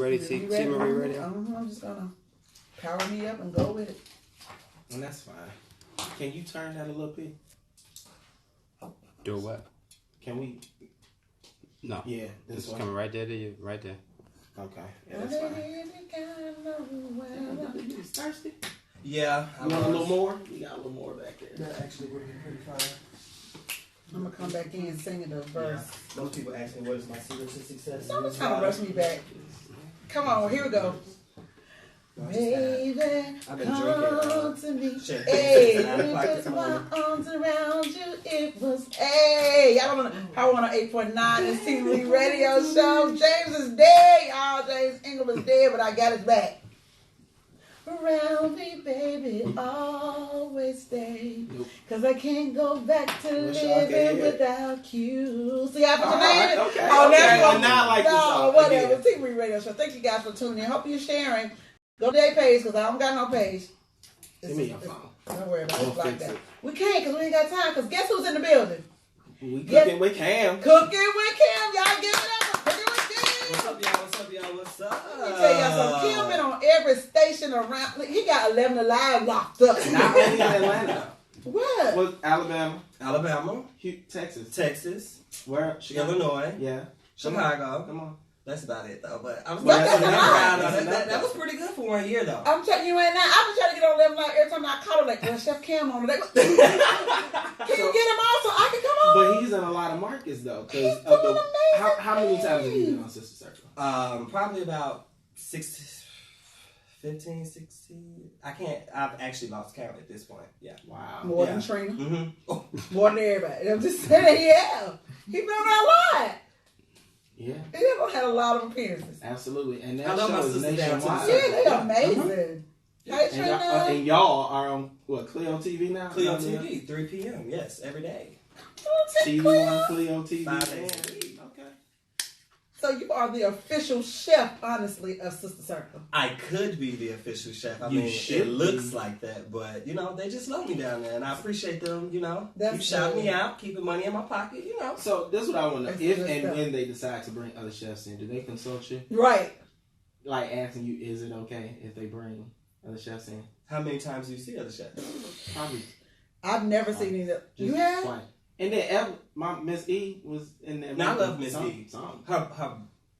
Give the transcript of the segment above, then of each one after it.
ready? T Marie ready? I'm just gonna power me up and go with it. And that's fine. Can you turn that a little bit? Do what? Can we? No. Yeah, It's coming right there to you, right there. Okay. Yeah, that's fine. You thirsty? Yeah. You want a little more? We got a little more back there. That actually would be pretty fine. I'm gonna come back in and sing the verse. Yeah. Most people ask me what is my secret to success. Don't try to rush me back. Come on, here we go. Baby, I've been come to me. Shit. Hey, let me put my arms around you. It was, hey, y'all don't know. Power 108.9 is TV radio show. James is dead, y'all. James Ingram is dead, but I got his back. Around me, baby, always stay. Cause I can't go back to living without you. See how I name it? Okay. Oh, okay. that's Not like this no, song. whatever. Yeah. TV radio show. Thank you guys for tuning in. Hope you're sharing. Go to their page because I don't got no page. Give me your phone. Don't worry about it. It's We'll like fix that. it. We can't because we ain't got time. Because guess who's in the building? We cooking with Cam. Cooking with Kim. Y'all give it up for Cooking with Kim. What's up, y'all? What's up, y'all? What's up? Let me tell y'all something. Kim been on every station around. Look, he got 11 Alive locked up. Not only in Atlanta. What? Was Alabama, Alabama, Texas, Texas, where? Illinois, Yeah. Chicago. Come on. That's about it, though. But I was But like, that's that was pretty good for 1 year, though. I'm telling you right now, I've been trying to get on 11 Alive every time I call her like, well, Chef Cam on it. Can you get him on so I can come on? But he's in a lot of markets though. He's Of doing the, amazing how many times have you been on Sister Circle? Probably about 15, 16. I've actually lost count at this point. Yeah. Wow. More than Trina. Mm-hmm. More than everybody. I'm just saying, yeah. He been on that lot. Yeah. He done had a lot of appearances. Absolutely. And that I love my show is sister down to the nationwide. Yeah, they amazing. Hey, And Trina. y'all are on what, Clio TV now? Clio TV, 3 p.m. Yes, every day. TV1 Clio TV. 5 days a week. Okay. So you are the official chef, honestly, of Sister Circle. I could be the official chef. I You mean, should it looks be. like that, but they just love me down there, and I appreciate them. That's keep shouting me good. out, keeping money in my pocket. So this is what I want to That's know. If good and stuff. when they decide to bring other chefs in, do they consult you? Right. Like asking you, is it okay if they bring other chefs in? How many times do you see other chefs? Probably. I've never seen either. Just You have? twice. And then my Miss E was in there. Now, I love Miss some- E. some. Her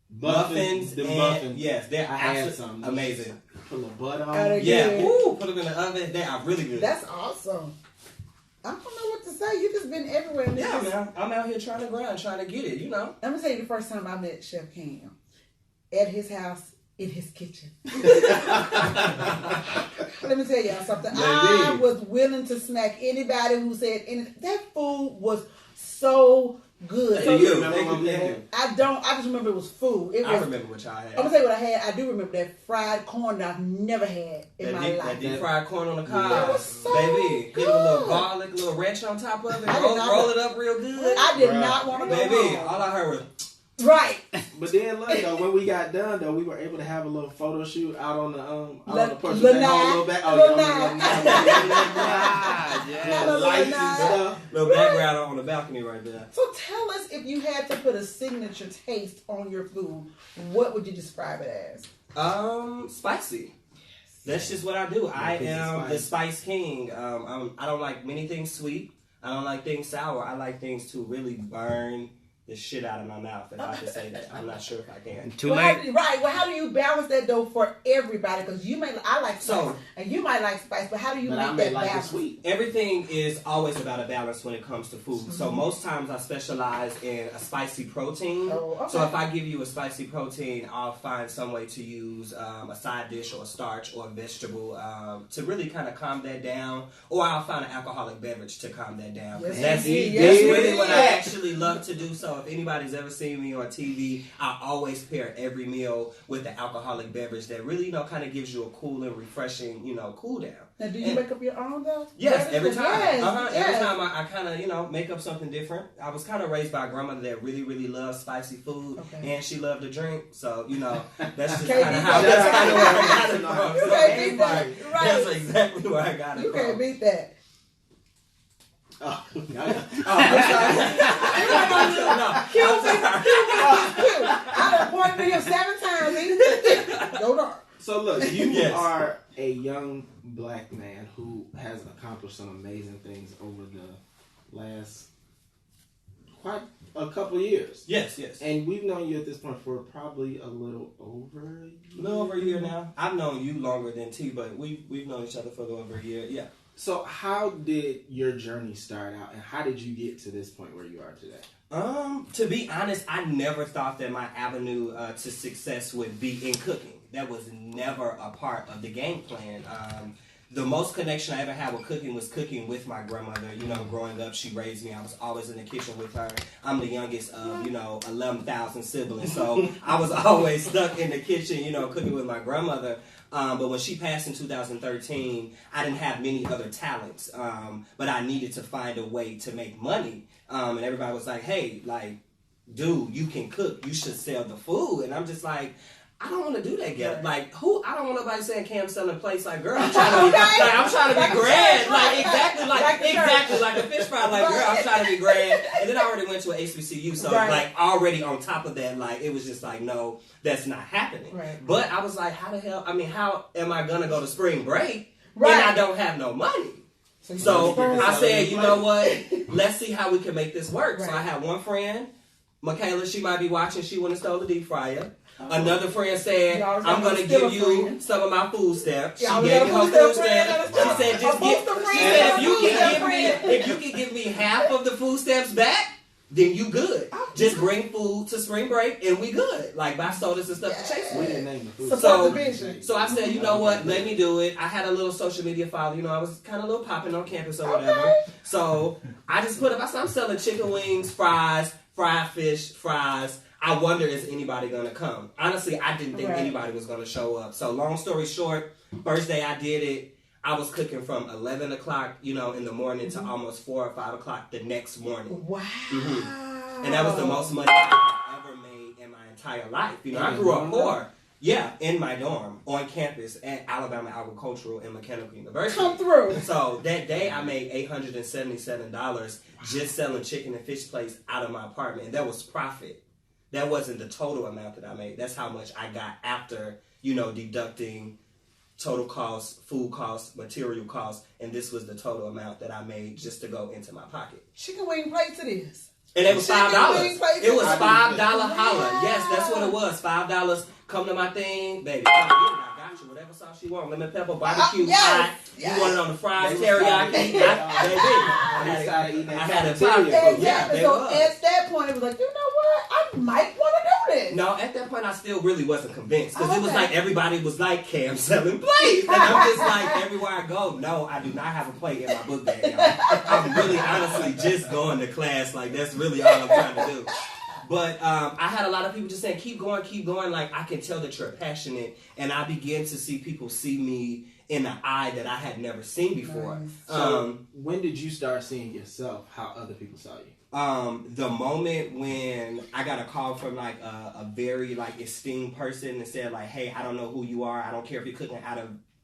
muffins, the and, muffins. yes, they're I had absolutely some. amazing. Put a little butter on. Gotta it. get- Yeah, Yeah. woo, put them in the oven. They are really good. That's awesome. I don't know what to say. You just been everywhere. And yeah, this is- man. I'm out here trying to grind, trying to get it. I'm going to tell you the first time I met Chef Cam. At his house, in his kitchen. Let me tell y'all something. I was willing to smack anybody who said anything. That food was so good. Thank you. remember Thank what we you. had? I just remember it was food. It I was, remember what y'all had. I'm gonna tell you what I had. I do remember that fried corn that I've never had in my That life. deep fried corn on the cob. That was so Baby, good. give it a little garlic, a little ranch on top of it. I did Roll, not- roll it up real good. I did Bruh. not want to go Baby, home. all I heard was, Right. But then look though, when we got done though, we were able to have a little photo shoot out on the out La- on the porch. Lanai. That whole little back. Oh, Lanai. yeah, the lights and stuff. little background on the balcony right there. So tell us, if you had to put a signature taste on your food, what would you describe it as? Spicy. That's just what I do. I it's am spicy. the spice king. I don't like many things sweet. I don't like things sour. I like things to really burn the shit out of my mouth, if I can say that. I'm not sure if I can. Too Well, late. Well, how do you balance that though for everybody? Because I like spice, So- and you might like spice, but how do you But I make may that like it balance? sweet. Everything is always about a balance when it comes to food. So most times I specialize in a spicy protein. Oh, okay. So if I give you a spicy protein, I'll find some way to use a side dish or a starch or a vegetable to really kind of calm that down. Or I'll find an alcoholic beverage to calm that down. Yes, That's indeed. that's Yes, really what I indeed. actually love to do. So if anybody's ever seen me on TV, I always pair every meal with an alcoholic beverage that really, kind of gives you a cool and refreshing, cool down. Now, do you make up your own though? Yes, every time. Yes, Every yes. time I kind of, make up something different. I was kind of raised by a grandmother that really, really loved spicy food, Okay. and she loved to drink. So, that's just Can't kind of beat how that. that's kind of where I got it from. You So, can't beat that. everybody, Right. That's exactly where I got it You from. can't beat that. Oh, Oh, I'm sorry. No, I'm sorry. I done pointed to him 7 times. go dark. So look, you Yes. are a young black man who has accomplished some amazing things over the last quite a couple years. Yes, yes. And we've known you at this point for probably a little over a year. A little over a year now. I've known you longer than T, but we've known each other for a little over a year. Yeah. So how did your journey start out, and how did you get to this point where you are today? To be honest, I never thought that my avenue to success would be in cooking. That was never a part of the game plan. The most connection I ever had with cooking was cooking with my grandmother. You know, growing up, she raised me. I was always in the kitchen with her. I'm the youngest of, 11,000 siblings. So I was always stuck in the kitchen, cooking with my grandmother. But when she passed in 2013, I didn't have many other talents. But I needed to find a way to make money. And everybody was like, hey, dude, you can cook. You should sell the food. And I'm just like, I don't want to do that yet. I don't want nobody saying Cam selling plates. Like, girl, I'm trying to be, I'm trying to be grand. Exactly like a fish fry. Like, girl, I'm trying to be grand. And then I already went to an HBCU, so already on top of that, it was just like, no, that's not happening. Right. But I was like, how the hell? I mean, how am I gonna go to spring break and I don't have no money? So I said, you know what? Let's see how we can make this work. Right. So I had one friend, Michaela. She might be watching. She went and stole the deep fryer. Another friend said, I'm going to give you some of my food stamps. She gave me her food stamps. She said, if you can give me half of the food stamps back, then you good. Just bring food to spring break and we good. Buy sodas and stuff to chase We with. didn't name the food. So I said, you know what? Let me do it. I had a little social media follow. I was kind of a little popping on campus or whatever. So I just put up, I said, I'm selling chicken wings, fries, fried fish, fries. I wonder, is anybody going to come? Honestly, I didn't think anybody was going to show up. So long story short, first day I did it, I was cooking from 11 o'clock, in the morning to almost 4 or 5 o'clock the next morning. Wow. Mm-hmm. And that was the most money I ever made in my entire life. I grew up poor. Yeah, in my dorm, on campus at Alabama Agricultural and Mechanical University. Come through. So that day I made $877 just selling chicken and fish plates out of my apartment. And that was profit. That wasn't the total amount that I made. That's how much I got after, deducting total costs, food costs, material costs, and this was the total amount that I made just to go into my pocket. Chicken wing plates it is. And it was $5. It was $5 Wow. holla. Yes, that's what it was. $5. Come to my thing, baby. I got you. Whatever sauce you want. Lemon pepper, barbecue, hot. You want it on the fries, teriyaki. I had a pocket. Exactly. So at that point, it was like, you know what? I might want to do this. No, at that point, I still really wasn't convinced. Because it was like everybody was like, Cam selling plates. And I'm just like, everywhere I go, no, I do not have a plate in my book bag, y'all. I'm really honestly just going to class. That's really all I'm trying to do. But I had a lot of people just saying, keep going. I can tell that you're passionate. And I began to see people see me in an eye that I had never seen before. Nice. So when did you start seeing yourself how other people saw you? The moment when I got a call from a very esteemed person and said hey, I don't know who you are. I don't care if you're cooking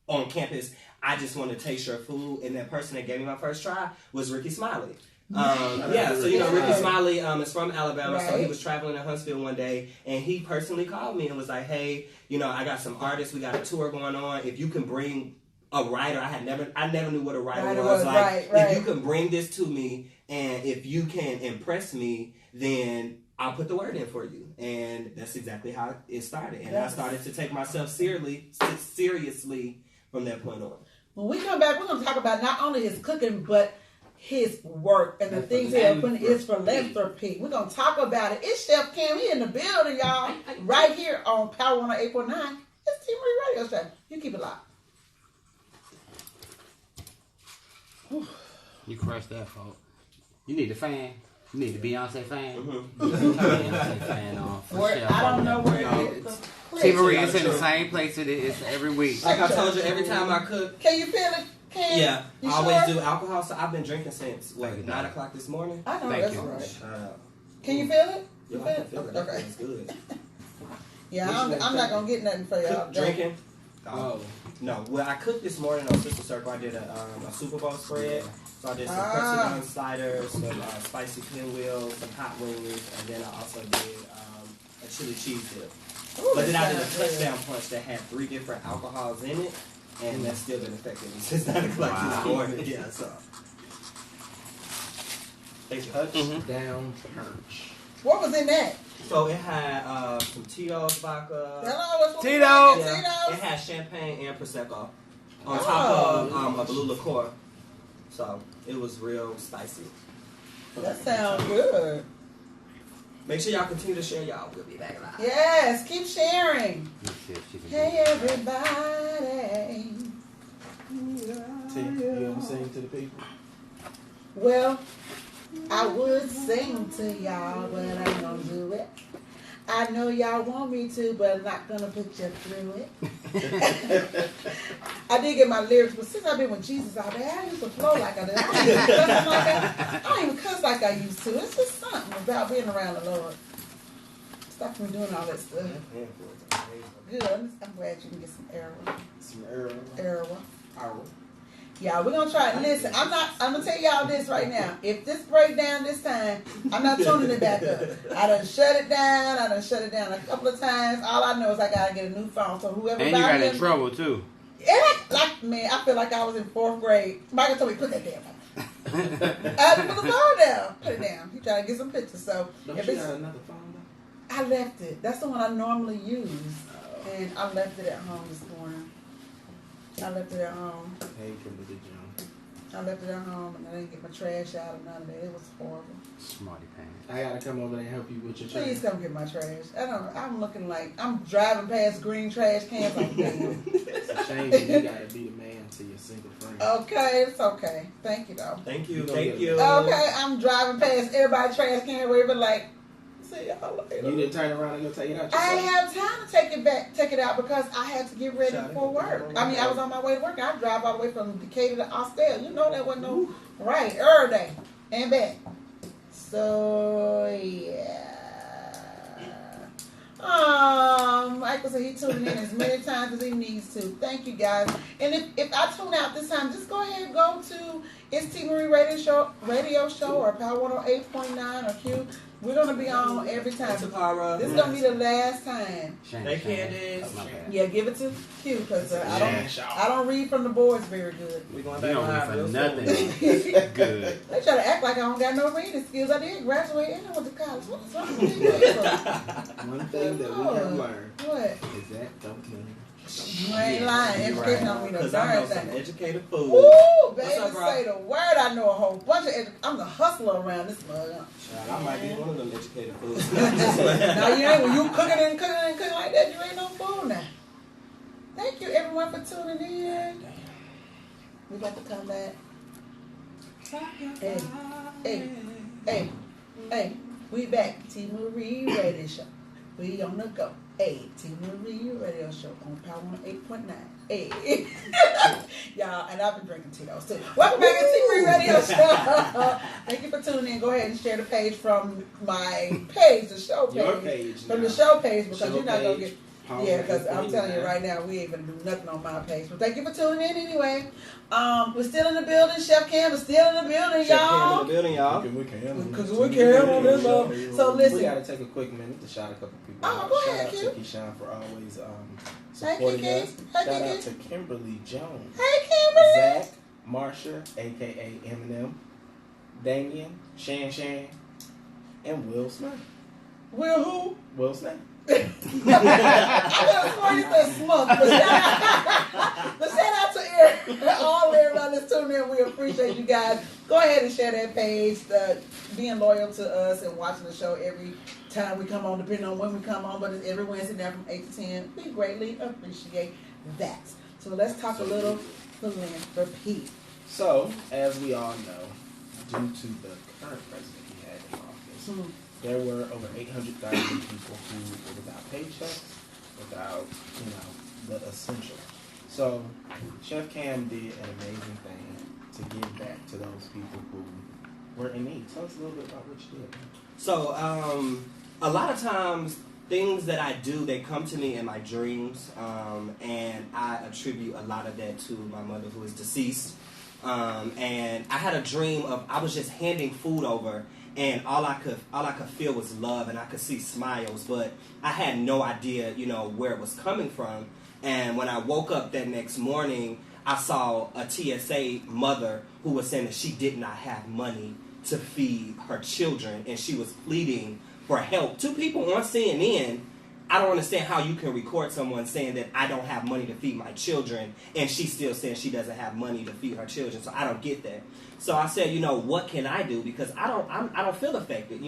on campus. I just want to taste your food. And that person that gave me my first try was Ricky Smiley. Ricky Smiley is from Alabama, so he was traveling in Huntsville one day, and he personally called me and was like, hey, I got some artists, we got a tour going on, if you can bring a writer, I never knew what a writer was. If you can bring this to me, and if you can impress me, then I'll put the word in for you. And that's exactly how it started, and I started to take myself seriously from that point on. When we come back, we're going to talk about not only his cooking, but his work and the things he put in his philanthropy. We're going to talk about it. It's Chef Cam. He in the building, y'all. Right here on Power 108.9. It's T Marie Radio Show. You keep it locked. You crushed that, folks. You need a fan. You need a Beyonce fan. Mm-hmm. Beyonce fan on. I don't know where it is. T Marie is in the same place it is every week. Like I told you, every time I cook. Can you feel it? Yeah, you I always sure? do alcohol, so I've been drinking since 9 o'clock this morning. I know, Thank that's you. right. Can you feel it? You Yeah, feel I can it? feel it. Okay. It's good. Yeah, I'm not going to get nothing for y'all. Drinking? Oh. No. Well, I cooked this morning on Sister Circle. I did a Super Bowl spread. So I did some pretzel bun sliders, some spicy pinwheels, some hot wings, and then I also did a chili cheese dip. Ooh, But then I did a sounds good. touchdown punch that had 3 different alcohols in it, and that's still been affecting me since 9 o'clock this morning. Yeah, so. Thank you. Touchdown punch. What was in that? So it had some Tito's vodka. Hello, what's Tito's. Yeah, it had champagne and prosecco on top of a blue liqueur. So it was real spicy. That sounds good. Make sure y'all continue to share, y'all. We'll be back live. Yes, keep sharing. Let's see if she can Hey, do it. everybody. T, you gonna sing to the people? Well, I would sing to y'all, but I ain't gonna do it. I know y'all want me to, but I'm not gonna put you through it. I did get my lyrics, but since I've been with Jesus all day, I used to flow like I did. I don't even cuss like I used to. It's just something about being around the Lord. Stop me doing all that stuff. Good. I'm glad you can get some arrow. Some arrow. Arrow. Yeah, we're gonna try it. Listen, I'm gonna tell y'all this right now. If this break down this time, I'm not tuning it back up. I done shut it down a couple of times. All I know is I gotta get a new phone. So whoever And you got in trouble too. Man, I feel like I was in 4th grade. Michael told me, put that damn phone. I had to put the phone down. Put it down. He trying to get some pictures. So Don't if you it's, got another phone though? I left it. That's the one I normally use. And I left it at home this morning. I left it at home. Hey, Kimberly Jones. I left it at home and I didn't get my trash out or none of that. It was horrible. Smarty pants. I gotta come over there and help you with your trash. Please come get my trash. I'm looking like I'm driving past green trash cans. Like, damn. It's a shame that you gotta be the man to your single friend. Okay, it's okay. Thank you though. Thank you. You gonna Thank get you. Okay, I'm driving past everybody's trash can where but like, see y'all later. You didn't turn around and go take it out I yourself? didn't have time to take it out because I had to get ready for work. I mean, I was on my way to work. I drive all the way from Decatur to Austell. You know that wasn't no right every day and back. So yeah. Michael said he tuned in as many times as he needs to. Thank you guys. And if I tune out this time, just go ahead and go to It's T Marie Radio Show or Power 108.9 or Q. We're gonna be on every time. Takara. This is gonna be the last time. Thank you, Candace. Oh, my bad. Yeah, give it to Q because I don't read from the boards very good. We're going You back don't live read real for soon. nothing. Good. They try to act like I don't got no reading skills. I did graduate and I went to college. What's wrong with me? One thing that we have learned What? is that don't mean. You ain't lying. Education don't mean no Because I know darn some thing. educated food. Woo, What's baby, up, bro? say the word. I know a whole bunch of I'm the hustler around this mug. Child, I might be one of them educated foods. Now you ain't when you cooking like that, you ain't no fool now. Thank you everyone for tuning in. We about to come back. Hey, we back. T Marie Radio Show. We on the go. Hey, T Marie Radio Show on Power 108.9. Hey. Y'all, and I've been drinking Tito's too. Welcome back to T Marie Radio Show. Thank you for tuning in. Go ahead and share the page from my page, the show page. Your page From now. the show page because Show you're not going to page, get... Power Yeah, because I'm 108.9. telling you right now, we ain't going to do nothing on my page. But thank you for tuning in anyway. We're still in the building. Chef Cam is still in the building, Chef Cam in y'all. the building, y'all. Because we can on this love. So We listen. gotta take a quick minute to shout a couple people Oh, out. go Shout ahead, out Q. to Keyshawn for always Hey, supporting Kiki. us. Hey, Shout Kiki. out to Kimberly Jones, Hey, Kimberly. Zach, Marsha, aka Eminem, Damien, Shan, and Will Smith. Will who? Will Smith. I could have sworn he said Smoke. But shout out to all everybody that's tuning in. We appreciate you guys. Go ahead and share that page. Being loyal to us and watching the show every time we come on, depending on when we come on. But it's every Wednesday now from 8 to 10. We greatly appreciate that. So let's talk a little philanthropy. So, as we all know, due to the current president we had in office, there were over 800,000 people who were without paychecks, without, the essentials. So, Chef Cam did an amazing thing to give back to those people who were in need. Tell us a little bit about what you did. So, a lot of times, things that I do, they come to me in my dreams, and I attribute a lot of that to my mother who is deceased. And I had a dream of, I was just handing food over, and all I could feel was love, and I could see smiles, but I had no idea, where it was coming from. And when I woke up that next morning, I saw a TSA mother who was saying that she did not have money to feed her children, and she was pleading for help. 2 people on CNN. I don't understand how you can record someone saying that I don't have money to feed my children, and she's still saying she doesn't have money to feed her children. So I don't get that. So I said, what can I do? Because I don't feel affected.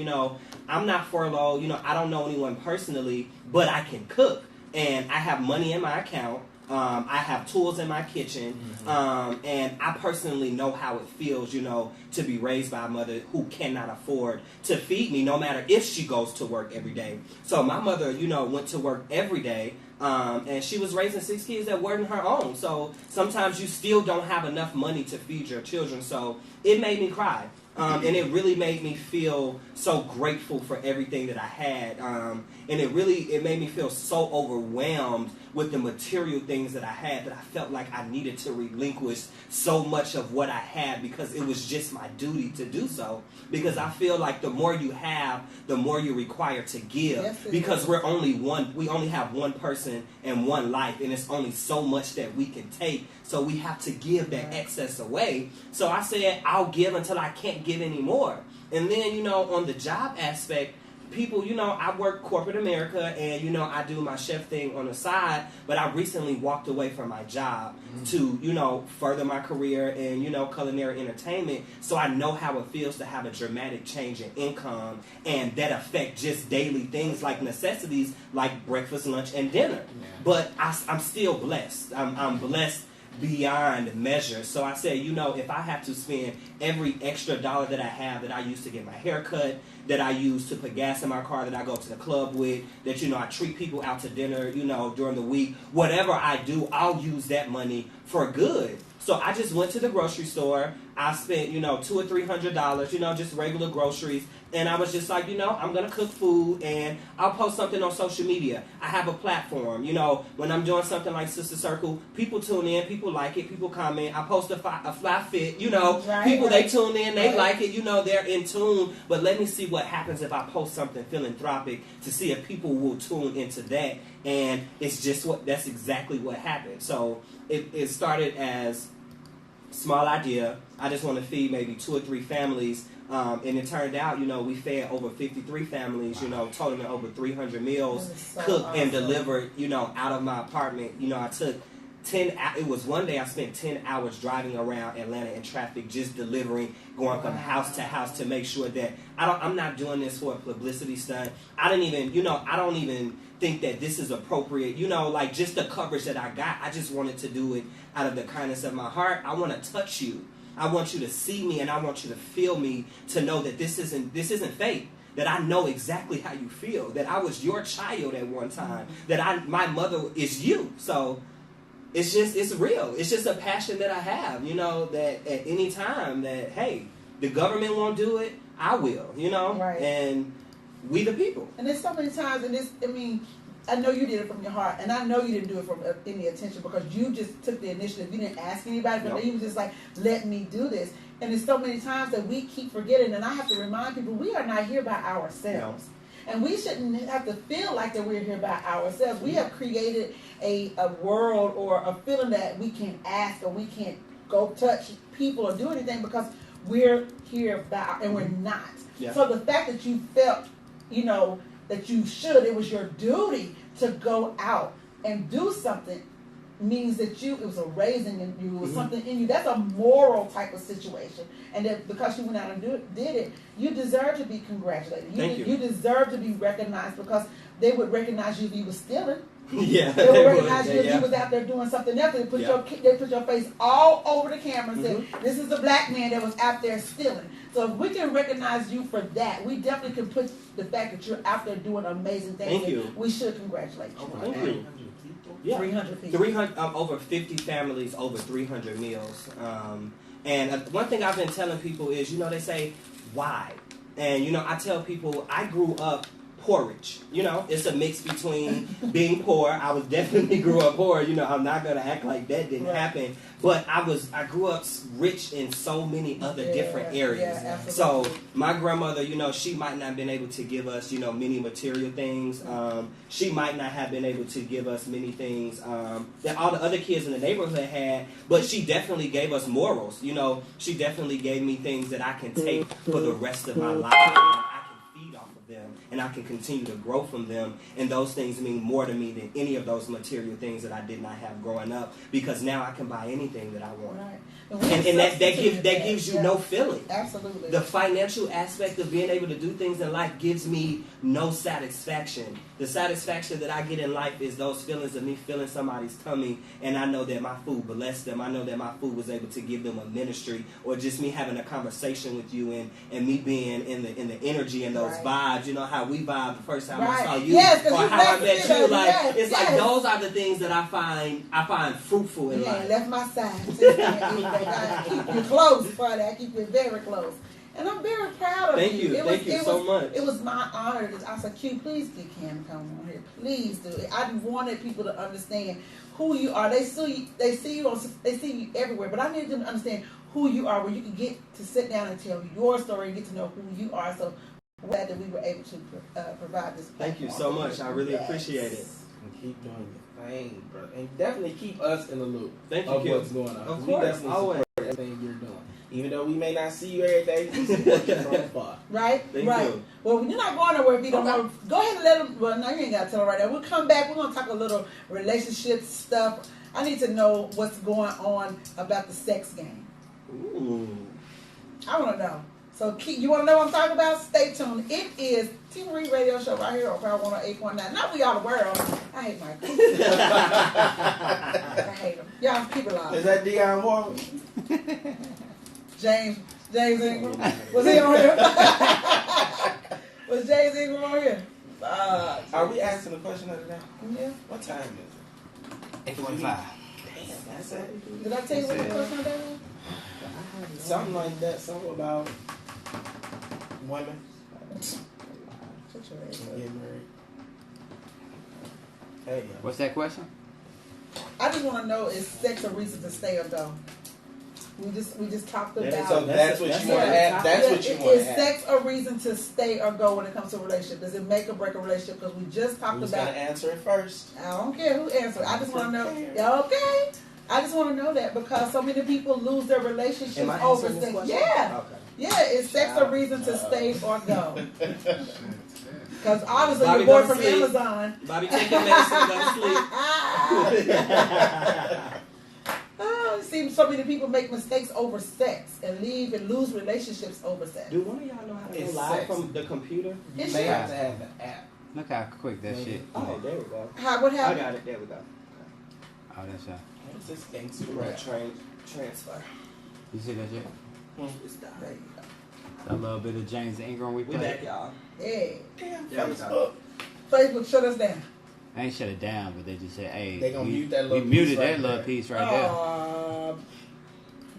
I'm not furloughed. I don't know anyone personally, but I can cook, and I have money in my account. I have tools in my kitchen, and I personally know how it feels, to be raised by a mother who cannot afford to feed me, no matter if she goes to work every day. So my mother, went to work every day, and she was raising 6 kids that weren't her own. So sometimes you still don't have enough money to feed your children. So it made me cry. And it really made me feel so grateful for everything that I had. And it made me feel so overwhelmed with the material things that I had that I felt like I needed to relinquish so much of what I had because it was just my duty to do so. Because I feel like the more you have, the more you're required to give. Yes, because we only have one person and one life, and it's only so much that we can take. So we have to give that excess away. So I said, I'll give until I can't give anymore. And then, on the job aspect, people, I work corporate America, and, I do my chef thing on the side, but I recently walked away from my job to, further my career in, culinary entertainment. So I know how it feels to have a dramatic change in income, and that affect just daily things like necessities like breakfast, lunch, and dinner. Yeah. But I'm still blessed. I'm blessed beyond measure. So I said, if I have to spend every extra dollar that I have that I use to get my hair cut, that I use to put gas in my car, that I go to the club with, that, I treat people out to dinner, during the week, whatever I do, I'll use that money for good. So I just went to the grocery store. I spent, $200 or $300, just regular groceries. And I was just like, I'm going to cook food and I'll post something on social media. I have a platform. When I'm doing something like Sister Circle, people tune in, people like it, people comment. I post a fly fit, people, they tune in, they like it, they're in tune. But let me see what happens if I post something philanthropic to see if people will tune into that. And that's exactly what happened. So it started as small idea. I just want to feed maybe 2 or 3 families. And it turned out, we fed over 53 families, totaling over 300 meals, cooked and delivered, out of my apartment. I took it was one day I spent 10 hours driving around Atlanta in traffic, just delivering, going from house to house to make sure that I'm not doing this for a publicity stunt. I don't even think that this is appropriate. Like just the coverage that I got, I just wanted to do it out of the kindness of my heart. I want to touch you. I want you to see me and I want you to feel me, to know that this isn't fake. That I know exactly how you feel. That I was your child at one time. That my mother is you. So it's real. It's just a passion that I have, that at any time that, hey, the government won't do it, I will, Right. And we the people. And there's so many times, I know you did it from your heart, and I know you didn't do it from any attention because you just took the initiative. You didn't ask anybody, but you was just like, let me do this. And there's so many times that we keep forgetting, and I have to remind people, we are not here by ourselves. No. And we shouldn't have to feel like that we're here by ourselves. We have created a world or a feeling that we can't ask or we can't go touch people or do anything because we're here and we're not. Yeah. So the fact that you felt, that you should, it was your duty to go out and do something, means that it was a raising in you, it was something in you. That's a moral type of situation. And that because you went out and did it, you deserve to be congratulated. You deserve to be recognized because they would recognize you if you were stealing. Yeah, they would recognize you if you was out there doing something else. They put your face all over the camera and said, this is a black man that was out there stealing. So if we can recognize you for that, we definitely can put the fact that you're out there doing amazing things. Thank you. We should congratulate you. Thank you. Yeah. 300 people. 300, over 50 families, over 300 meals. And one thing I've been telling people is, they say, why? And, I tell people, I grew up porridge. It's a mix between being poor. I was definitely grew up poor. I'm not gonna act like that didn't happen. But I grew up rich in so many other different areas. So my grandmother, she might not have been able to give us, many material things. She might not have been able to give us many things that all the other kids in the neighborhood had. But she definitely gave us morals. She definitely gave me things that I can take for the rest of my life. Feed off of them, and I can continue to grow from them, and those things mean more to me than any of those material things that I did not have growing up, because now I can buy anything that I want. Right. And that gives you no feeling. Absolutely. The financial aspect of being able to do things in life gives me no satisfaction. The satisfaction that I get in life is those feelings of me feeling somebody's tummy, and I know that my food blessed them. I know that my food was able to give them a ministry, or just me having a conversation with you and me being in the energy and those vibes. You know how we vibed the first time I saw you, or how I met you. Like it's like those are the things that I find fruitful in life. Left my side. I keep you close, buddy. I keep you very close. And I'm very proud of you. Thank you so much. It was my honor. I said, Q, please get Cam to come on here. Please do it. I wanted people to understand who you are. They see you everywhere, but I need them to understand who you are, where you can get to sit down and tell your story and get to know who you are. So glad that we were able to provide this platform. Thank you so much. I really appreciate it. And keep doing your thing, bro. And definitely keep us in the loop of what's going on. Of we course, definitely always. support everything you're doing. Even though we may not see you every day, we support you from afar. Right? Thank right. you. Well, you're not going nowhere if you don't know. Go ahead and let them. Well, no, you ain't got to tell them right now. We'll come back. We're going to talk a little relationship stuff. I need to know what's going on about the sex game. Ooh. I want to know. So, you want to know what I'm talking about? Stay tuned. It is T. Marie Radio Show right here on Power 108.9. Not we all the world. I hate my kids. I hate them. Y'all keep it live. Is that Deion Moore? James Ingram. Was he on here? Was James Ingram on here? Are we asking the question of the day? Yeah. What time is it? 8:45. Damn, that's it. Did I tell you what the question of the day was? Something like that. Something about women getting married. Hey, yo. What's that question? I just want to know, is sex a reason to stay or go? We just talked about. So that's what you want to ask. That's what you want to ask. Is sex a reason to stay or go when it comes to a relationship? Does it make or break a relationship? Because we just talked Who's about. Who's going to answer it first? I don't care who answers. I just want to know. Yeah, okay. I just want to know that because so many people lose their relationships over sex. Yeah. Okay. Yeah, is sex a reason to stay or go? Because obviously Bobby, your boy from Amazon. Bobby, take your medicine, go to sleep. Oh, it seems so many people make mistakes over sex and leave and lose relationships over sex. Do one of y'all know how to go live from the computer? You may have to have the app. Look how quick that shit. Oh, there we go. What happened? I got it. There we go. Oh, that's right. What's this thing? Transfer. You see that shit? It's done. There you go. A little bit of James Ingram we We played. back, y'all. Hey. Damn, There we Facebook. go. Facebook shut us down. I ain't shut it down, but they just said, hey, They gonna mute that little we muted piece right that little there. piece right there.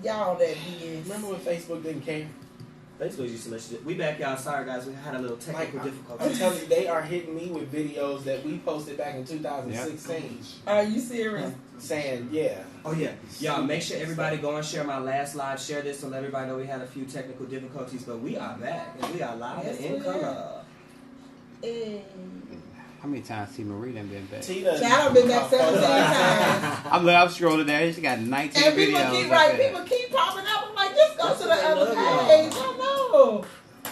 Y'all that BS. Remember when Facebook didn't care? Facebook used to let you. We back, y'all. Sorry, guys. We had a little technical difficulty. I'm telling you, they are hitting me with videos that we posted back in 2016. Are you serious? Saying, yeah. Oh, yeah. Y'all, make sure everybody go and share my last live. Share this to let everybody know we had a few technical difficulties, but we are back, and we are live Yes, and in we color. Hey. How many times T. Marie done been back? Tina, I've been back 17 times. I'm scrolling down. She got 19 And videos. people keep popping up. I'm like, just go to the other page. I know.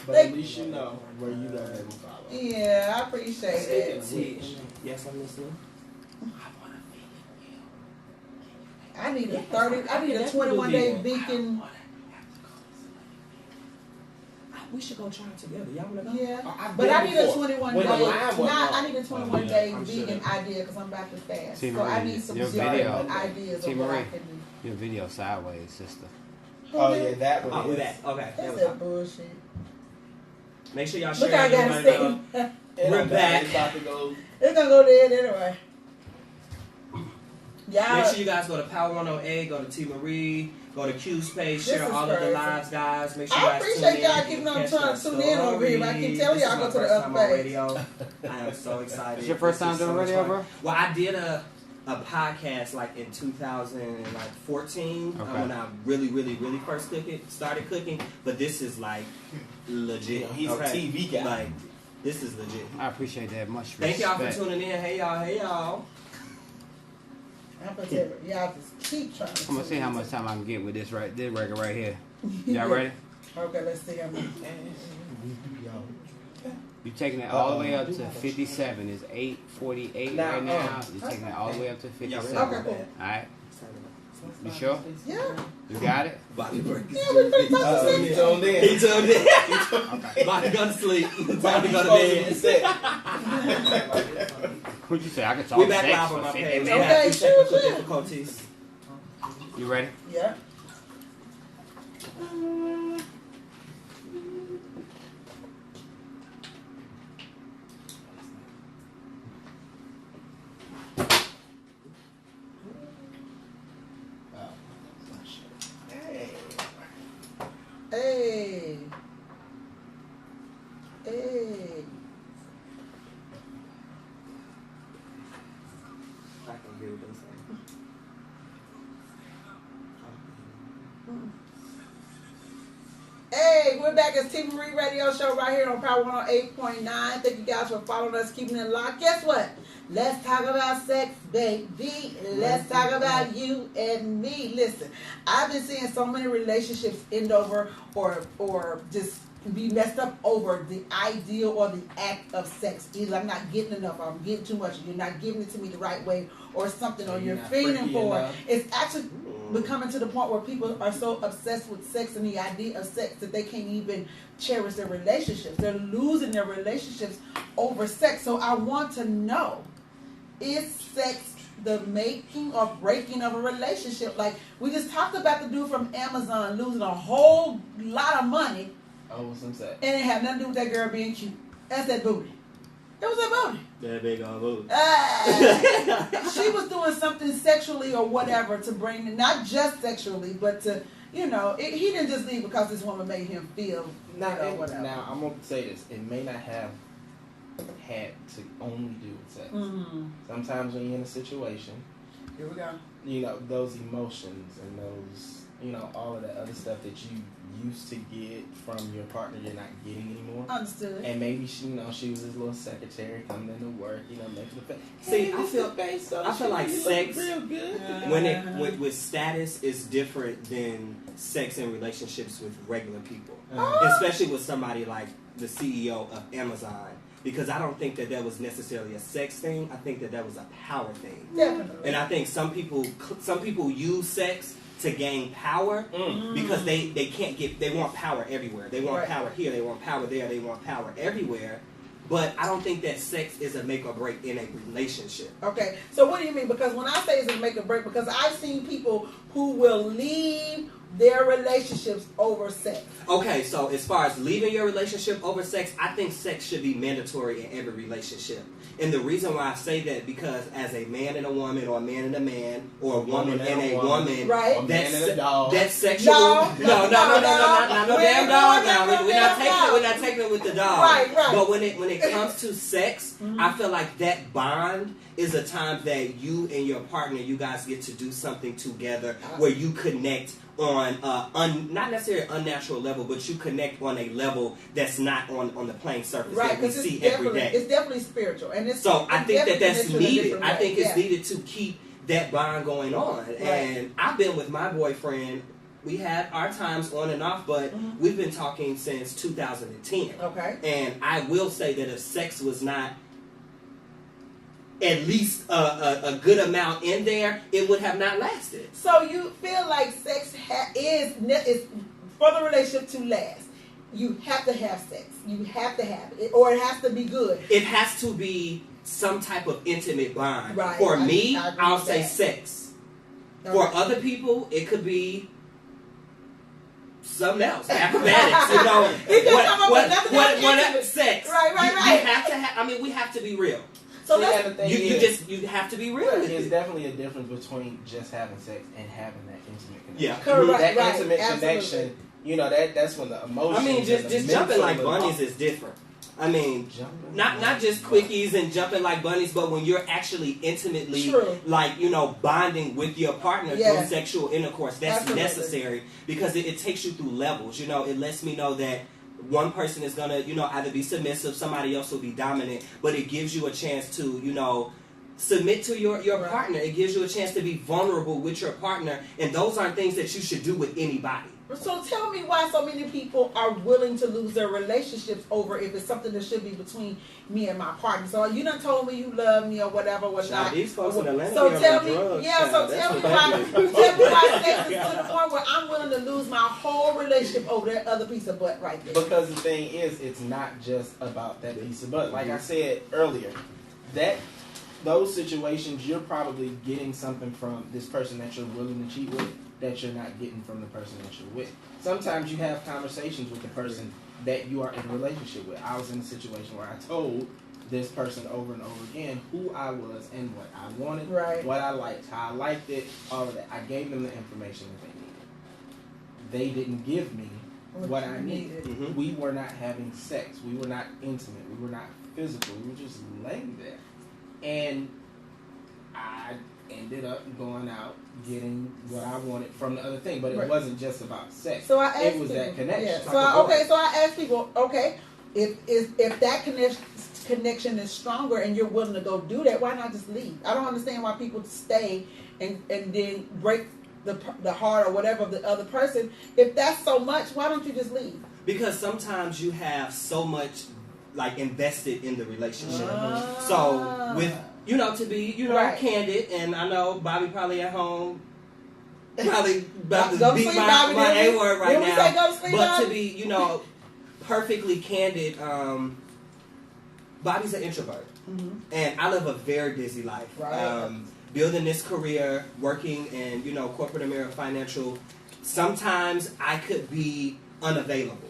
but at least you know where you got to follow. Yeah, I appreciate it. Yes, I'm listening. I need a 21-day beacon. We should go try it together. Y'all wanna go? Yeah, but I need a 21 When the day. line was I need a 21 day I'm vegan sure. idea because I'm about to fast. T. So I Marie, need some your different video. ideas T. of what I Marie. can do. Your video sideways, sister. Oh, yeah, that one. Oh, with is. that. Okay. There That's we that go. bullshit. Make sure y'all share. Look, I gotta everybody know. stay. And We're I'm back. It's about to go. It's gonna go there anyway. Make Y'all. sure you guys go to Power 108, go to T. Marie, Go to Q's page, This share is all of the crazy. lives, guys. Make sure you I guys appreciate tune in. y'all keeping on Catch trying my to tune in over here. I keep telling stories. y'all, This go is to my the first other time on page. radio. I am so excited. It's your first This time is doing so much radio, fun. bro? Well, I did a podcast like in 2014 Okay. when I really first started cooking. But this is like legit. He's a TV guy. Like, this is legit. I appreciate that. Much Thank y'all for respect. tuning in. Hey y'all. I'm gonna tell you, y'all just keep trying to I'm gonna see how much time I can get with this record right here. Y'all ready? Okay, let's see how much. You're taking it all the way up to 57. It's 8:48 Now, right now. You're taking it all the way up to 57. All Okay, cool. right. You sure? Yeah. You got it? Body break. Yeah, we pretty much the same. He tuned in. He tuned in. About to go to sleep. Time to go to bed. What'd you say? I could talk We back sex live for on my 50 page. We minutes. Okay, have sure. technical difficulties. You ready? Yeah. Hey. Hey. I can hear what they're saying. Hey, we're back at T Marie Radio Show right here on Power 108.9. Thank you guys for following us, keeping it locked. Guess what? Let's talk about sex, baby. Let's talk about you and me. Listen, I've been seeing so many relationships end over or just be messed up over the ideal or the act of sex. Either I'm not getting enough, or I'm getting too much, or you're not giving it to me the right way, or something, or you're not feeling freaky for it. enough. It's actually becoming to the point where people are so obsessed with sex and the idea of sex that they can't even cherish their relationships. They're losing their relationships over sex. So I want to know, is sex the making or breaking of a relationship? Like we just talked about the dude from Amazon losing a whole lot of money, Oh, some sex. and it had nothing to do with that girl being cute. That's that booty. It was that booty. That big old move. She was doing something sexually or whatever to bring, not just sexually, but to, he didn't just leave because this woman made him feel, whatever. Now, I'm going to say this. It may not have had to only do with sex. Mm-hmm. Sometimes when you're in a situation, Here we go. Those emotions and those, all of that other stuff that you used to get from your partner, you're not getting anymore. Understood. And maybe she was his little secretary coming into work, making the face. See, Hey, I feel like you sex, look real good. when it with status is different than sex in relationships with regular people, especially with somebody like the CEO of Amazon. Because I don't think that was necessarily a sex thing. I think that was a power thing. Definitely. And I think some people use sex to gain power because they want power everywhere. They want power here, they want power there, they want power everywhere. But I don't think that sex is a make or break in a relationship. Okay, so what do you mean? Because when I say it's a make or break, because I've seen people who will leave their relationships over sex. Okay, so as far as leaving your relationship over sex, I think sex should be mandatory in every relationship. And the reason why I say that, because as a man and a woman, or a man and a man, or a woman and a woman, right? A man and a dog. That's sexual. No, damn dog. Now we're not taking it with the dog. Right. But when it comes to sex, I feel like that bond is a time that you and your partner, you guys get to do something together where you connect on not necessarily an unnatural level, but you connect on a level that's not on the plane surface that we see every day. It's definitely spiritual, and I think that's needed. I think it's yeah. needed to keep that bond going on. Right. And I've been with my boyfriend. We had our times on and off, but we've been talking since 2010. Okay. And I will say that if sex was not at least a good amount in there, it would have not lasted. So you feel like sex is for the relationship to last. You have to have sex. You have to have it, or it has to be good. It has to be some type of intimate bond. Right. For me, I agree I'll with say that. sex. Okay. For other people, it could be something else. Mathematics, He just come up with nothing else. sex. Right. We have to have. I mean, we have to be real. So See, that's and the thing you have to be real with There's it. definitely a difference between just having sex and having that intimate connection. Yeah. correct. That Right, intimate absolutely. connection, that's when the emotions. I mean, and just the jumping mental like and bunnies is different. I mean, Jumping not just quickies and jumping like bunnies, but when you're actually intimately, True. like, bonding with your partner Yeah. through sexual intercourse, that's Absolutely. necessary because it takes you through levels. It lets me know that one person is gonna, either be submissive, somebody else will be dominant, but it gives you a chance to, submit to your Right. partner. It gives you a chance to be vulnerable with your partner, and those aren't things that you should do with anybody. So tell me why so many people are willing to lose their relationships over if it's something that should be between me and my partner. So you done told me you love me or whatever, Now, these folks in Atlanta So be on tell them me, drugs, yeah. child. So That's tell me what why. that is. Tell me why sex is to the point where I'm willing to lose my whole relationship over that other piece of butt right there. Because the thing is, it's not just about that piece of butt. Like I said earlier, those situations, you're probably getting something from this person that you're willing to cheat with that you're not getting from the person that you're with. Sometimes you have conversations with the person that you are in a relationship with. I was in a situation where I told this person over and over again who I was and what I wanted, Right. what I liked, how I liked it, all of that. I gave them the information that they needed. They didn't give me what I needed. Mhm. We were not having sex. We were not intimate. We were not physical. We were just laying there. And I ended up going out getting what I wanted from the other thing. But it Right. wasn't just about sex. So I asked It was people, that connection. Yeah. Like So a boy. so I asked people, okay, if that connection is stronger and you're willing to go do that, why not just leave? I don't understand why people stay and then break the heart or whatever of the other person. If that's so much, why don't you just leave? Because sometimes you have so much like invested in the relationship. Ah. So with to be Right. candid, and I know Bobby probably at home probably about Go to beat sleep, my Bobby, A didn't we? word right Didn't we say now. go to sleep, But Bobby? to be perfectly candid, Bobby's an introvert, and I live a very busy life. Right. Building this career, working in corporate America, financial. Sometimes I could be unavailable,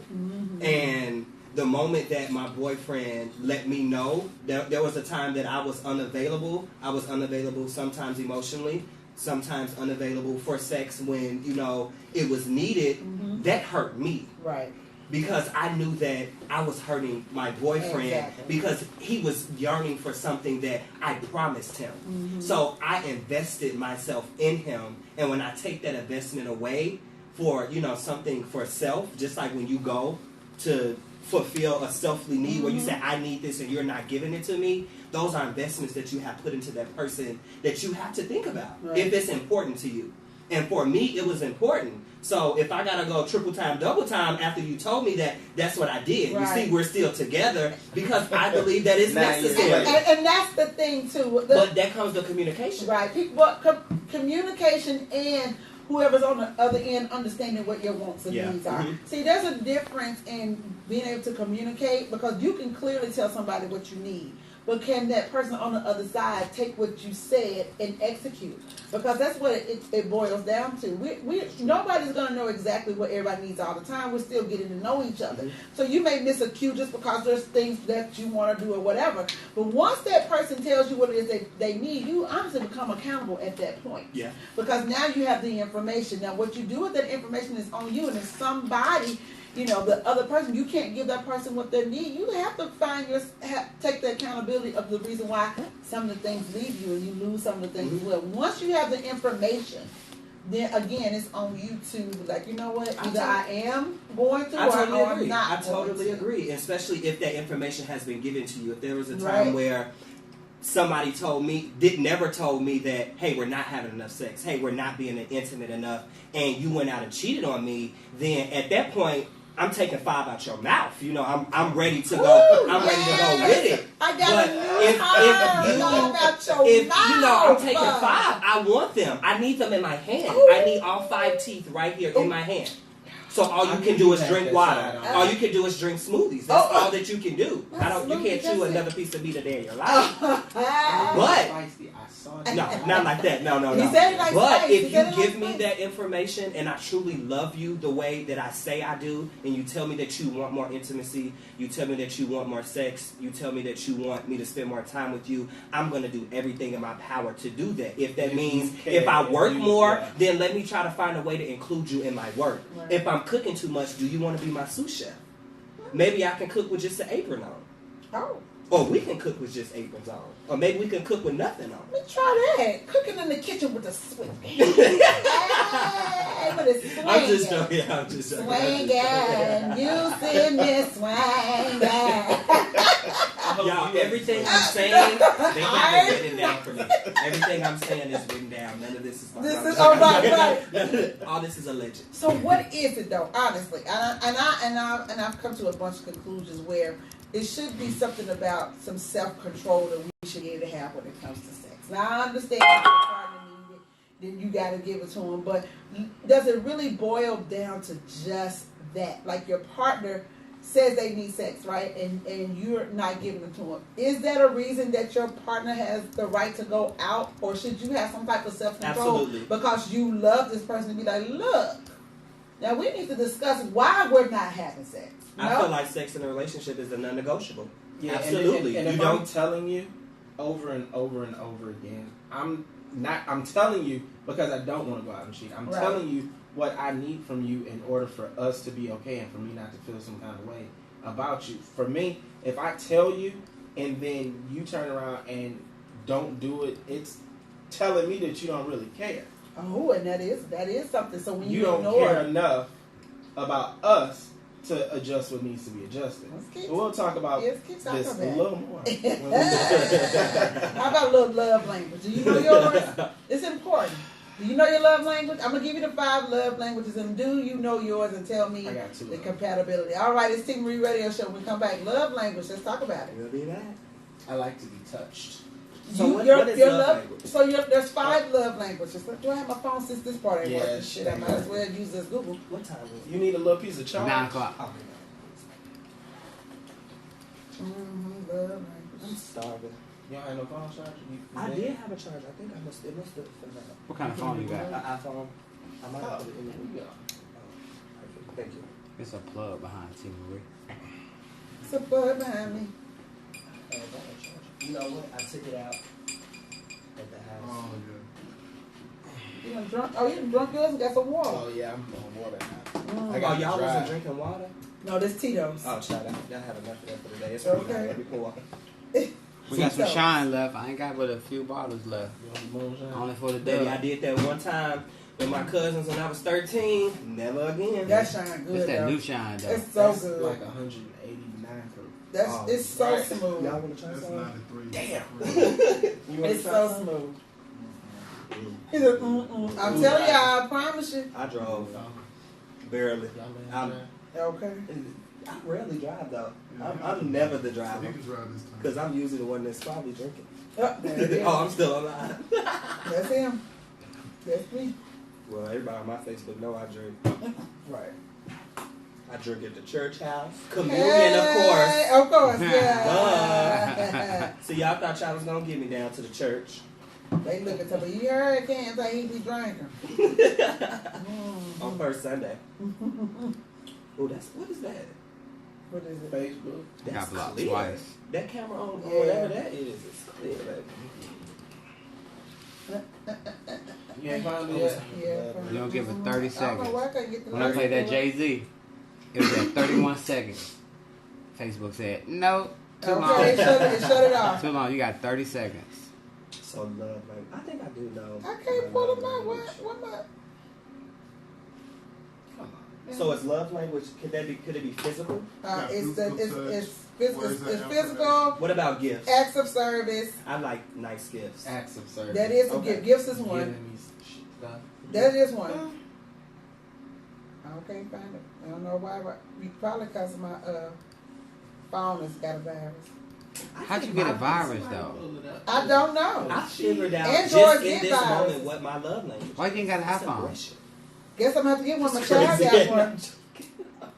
and the moment that my boyfriend let me know, there was a time that I was unavailable. I was unavailable sometimes emotionally, sometimes unavailable for sex when it was needed. That hurt me. Right. Because I knew that I was hurting my boyfriend Exactly. because he was yearning for something that I promised him. So I invested myself in him, and when I take that investment away for something for self, just like when you go to fulfill a selfly need where you say I need this and you're not giving it to me, those are investments that you have put into that person that you have to think about if it's important to you. And for me, it was important. So if I gotta go triple time, double time after you told me that, that's what I did. Right. You see, we're still together because I believe that it's Now you're necessary. And that's the thing too. But that comes to communication. Right. Communication and whoever's on the other end understanding what your wants and needs are. See, there's a difference in being able to communicate because you can clearly tell somebody what you need. But can that person on the other side take what you said and execute? Because that's what it boils down to. Nobody's going to know exactly what everybody needs all the time. We're still getting to know each other. So you may miss a cue just because there's things that you want to do or whatever. But once that person tells you what it is they need, you honestly become accountable at that point. Yeah. Because now you have the information. Now what you do with that information is on you, and if somebody, the other person, you can't give that person what they need. You have to take the accountability of the reason why some of the things leave you and you lose some of the things as well. Once you have the information, then again, it's on you to like, you know what, either I am going to or I'm not. I totally agree, especially if that information has been given to you. If there was a time where somebody never told me that, hey, we're not having enough sex, hey, we're not being intimate enough, and you went out and cheated on me, then at that point, I'm taking 5 out your mouth. I'm ready to go. I'm ready to go with it. I got if I'm taking 5, I want them. I need them in my hand. I need all 5 teeth right here in my hand. So all you can do is drink water. All you can do is drink smoothies. That's all that you can do. You can't chew another piece of meat a day in your life. But no, not like that. No. He said it like but spice. if you give me that information and I truly love you the way that I say I do, and you tell me that you want more intimacy, you tell me that you want more sex, you tell me that you want me to spend more time with you, I'm going to do everything in my power to do that. If that means if I work more, then let me try to find a way to include you in my work. Right. If I'm cooking too much, do you want to be my sous chef? Maybe I can cook with just an apron on. Oh. Or we can cook with just aprons on. Or maybe we can cook with nothing on. Let me try that. Cooking in the kitchen with a swing. Hey, with a swing. I'm just joking. Swinging. You see me swinging. Y'all, everything I'm saying, they have it written down for me. Everything I'm saying is written down. None of this is my right. All this is alleged. So what is it though, honestly? And I've come to a bunch of conclusions where it should be something about some self-control that we should be able to have when it comes to sex. Now I understand if your partner needs it, then you got to give it to them. But does it really boil down to just that? Like your partner says they need sex, right? And you're not giving it to them. Is that a reason that your partner has the right to go out? Or should you have some type of self-control? Absolutely. Because you love this person to be like, look, now we need to discuss why we're not having sex. I feel like sex in a relationship is a non-negotiable. Yeah, absolutely. And if I'm telling you over and over and over again, I'm telling you because I don't want to go out and cheat. I'm telling you what I need from you in order for us to be okay and for me not to feel some kind of way about you. For me, if I tell you and then you turn around and don't do it, it's telling me that you don't really care. Oh, and that is something. So when you don't care enough about us to adjust what needs to be adjusted. We'll talk about this a little more. How about a little love language? Do you know yours? It's important. Do you know your love language? I'm going to give you the 5 love languages, and do you know yours and tell me the compatibility. All right, it's T. Marie Radio Show. When we come back, love language. Let's talk about it. We'll be back. I like to be touched. So what is love language? So there's 5 love languages. Do I have my phone since this part ain't working? Shit, I might as well use this Google. What time is it? You need a little piece of charge. 9 o'clock. Oh, Love language. I'm starving. You don't have no phone charger? I did have a charger. I think it must have fell out. What kind of phone you got? An iPhone. I might have put it in the perfect. Thank you. It's a plug behind T. Marie. It's a plug behind me. You know what? I took it out at the house. Oh, yeah. You done drunk? Oh, you done drunk yours and got some water. Oh, yeah, I'm on water now. Oh, y'all wasn't drinking water? No, this Tito's. Oh, child, y'all have enough of that for today. It's Okay. okay. Let me pour. We got some shine left. I ain't got but a few bottles left. Only for the Baby, day. I did that one time with my cousins when I was 13. Never again. That shine good. It's that though. new shine though. It's so That's good. like 189 proof. It's so smooth. Y'all want to try That's some? 93. Damn. It's so smooth. He's like, I'm telling y'all, I promise you. I drove. Barely. Okay. I rarely drive though. I'm never the So driver. he can drive this time. Because I'm usually the one that's probably drinking. There Oh, I'm still alive. That's him. That's me. Well, everybody on my Facebook know I drink. Right. I drink at the church house. Communion, of course. Of course, yeah. See, y'all thought y'all was going to get me down to the church. They look at somebody. You heard can't say he be drinking. On first Sunday. Oh, what is that? What is it? Facebook. Got blocked clear. twice. That camera on, Yeah. whatever that is clear, baby. You ain't found it yet? Yeah. You don't give it 30 I don't know seconds. why I can't get the When I played that lyrics. Jay-Z, it was at 31 seconds. Facebook said, no, too Okay, long. it shut it off. Too long. You got 30 seconds. So love, like, I think I do know. I can't pull them love out. language. What am I? So is love language? Could it be physical? It's physical. What about gifts? Acts of service. I like nice gifts. Acts of service. That is a Okay. gift. Gifts is one. Giving me stuff. That is one. I can't find it. I don't know why. Probably because my phone has got a virus. How'd you get a virus though? I don't know. I figured out Androids just in get this viruses. moment what my love language. Why you ain't got an It's iPhone? aggression. Guess I'm gonna have to get one. My It's child crazy. got one.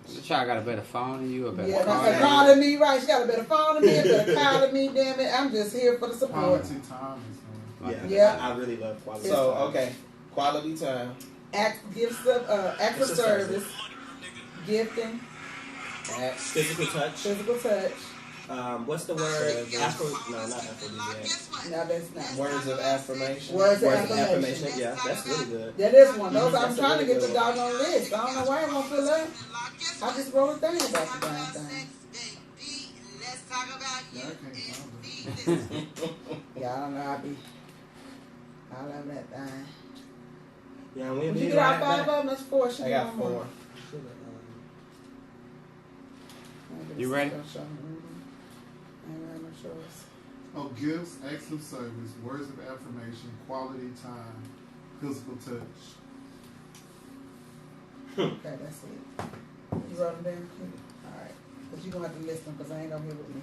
The child got a better phone than you, a better Yeah, car that's a than car you. than me, right? She got a better phone than me, a better car than me, damn it. I'm just here for the support. Quality time is Yeah, Yeah. I really love quality. So time. okay, quality time. Acts of service, gifting, Physical touch. physical touch. What's the word? Service. No, not aphrodisiac. No, that's not. Words of affirmation. Words of Words of affirmation. affirmation. Yeah, that's really good. That is one. Those I'm That's a trying to really get the good one. doggone list. I don't know why I won't fill up. I just wrote a thing about the damn thing. Yeah, I can't find it. Yeah, I don't know. I love that thing. Yeah, we Did need you get all 5 of them? That's 4. She I got got one 4. more. You ready? I ain't got no choice. Oh, gifts, acts of service, words of affirmation, quality time, physical touch. Okay, that's it. You wrote them down? Alright. But you're going to have to list them because I ain't over here with me.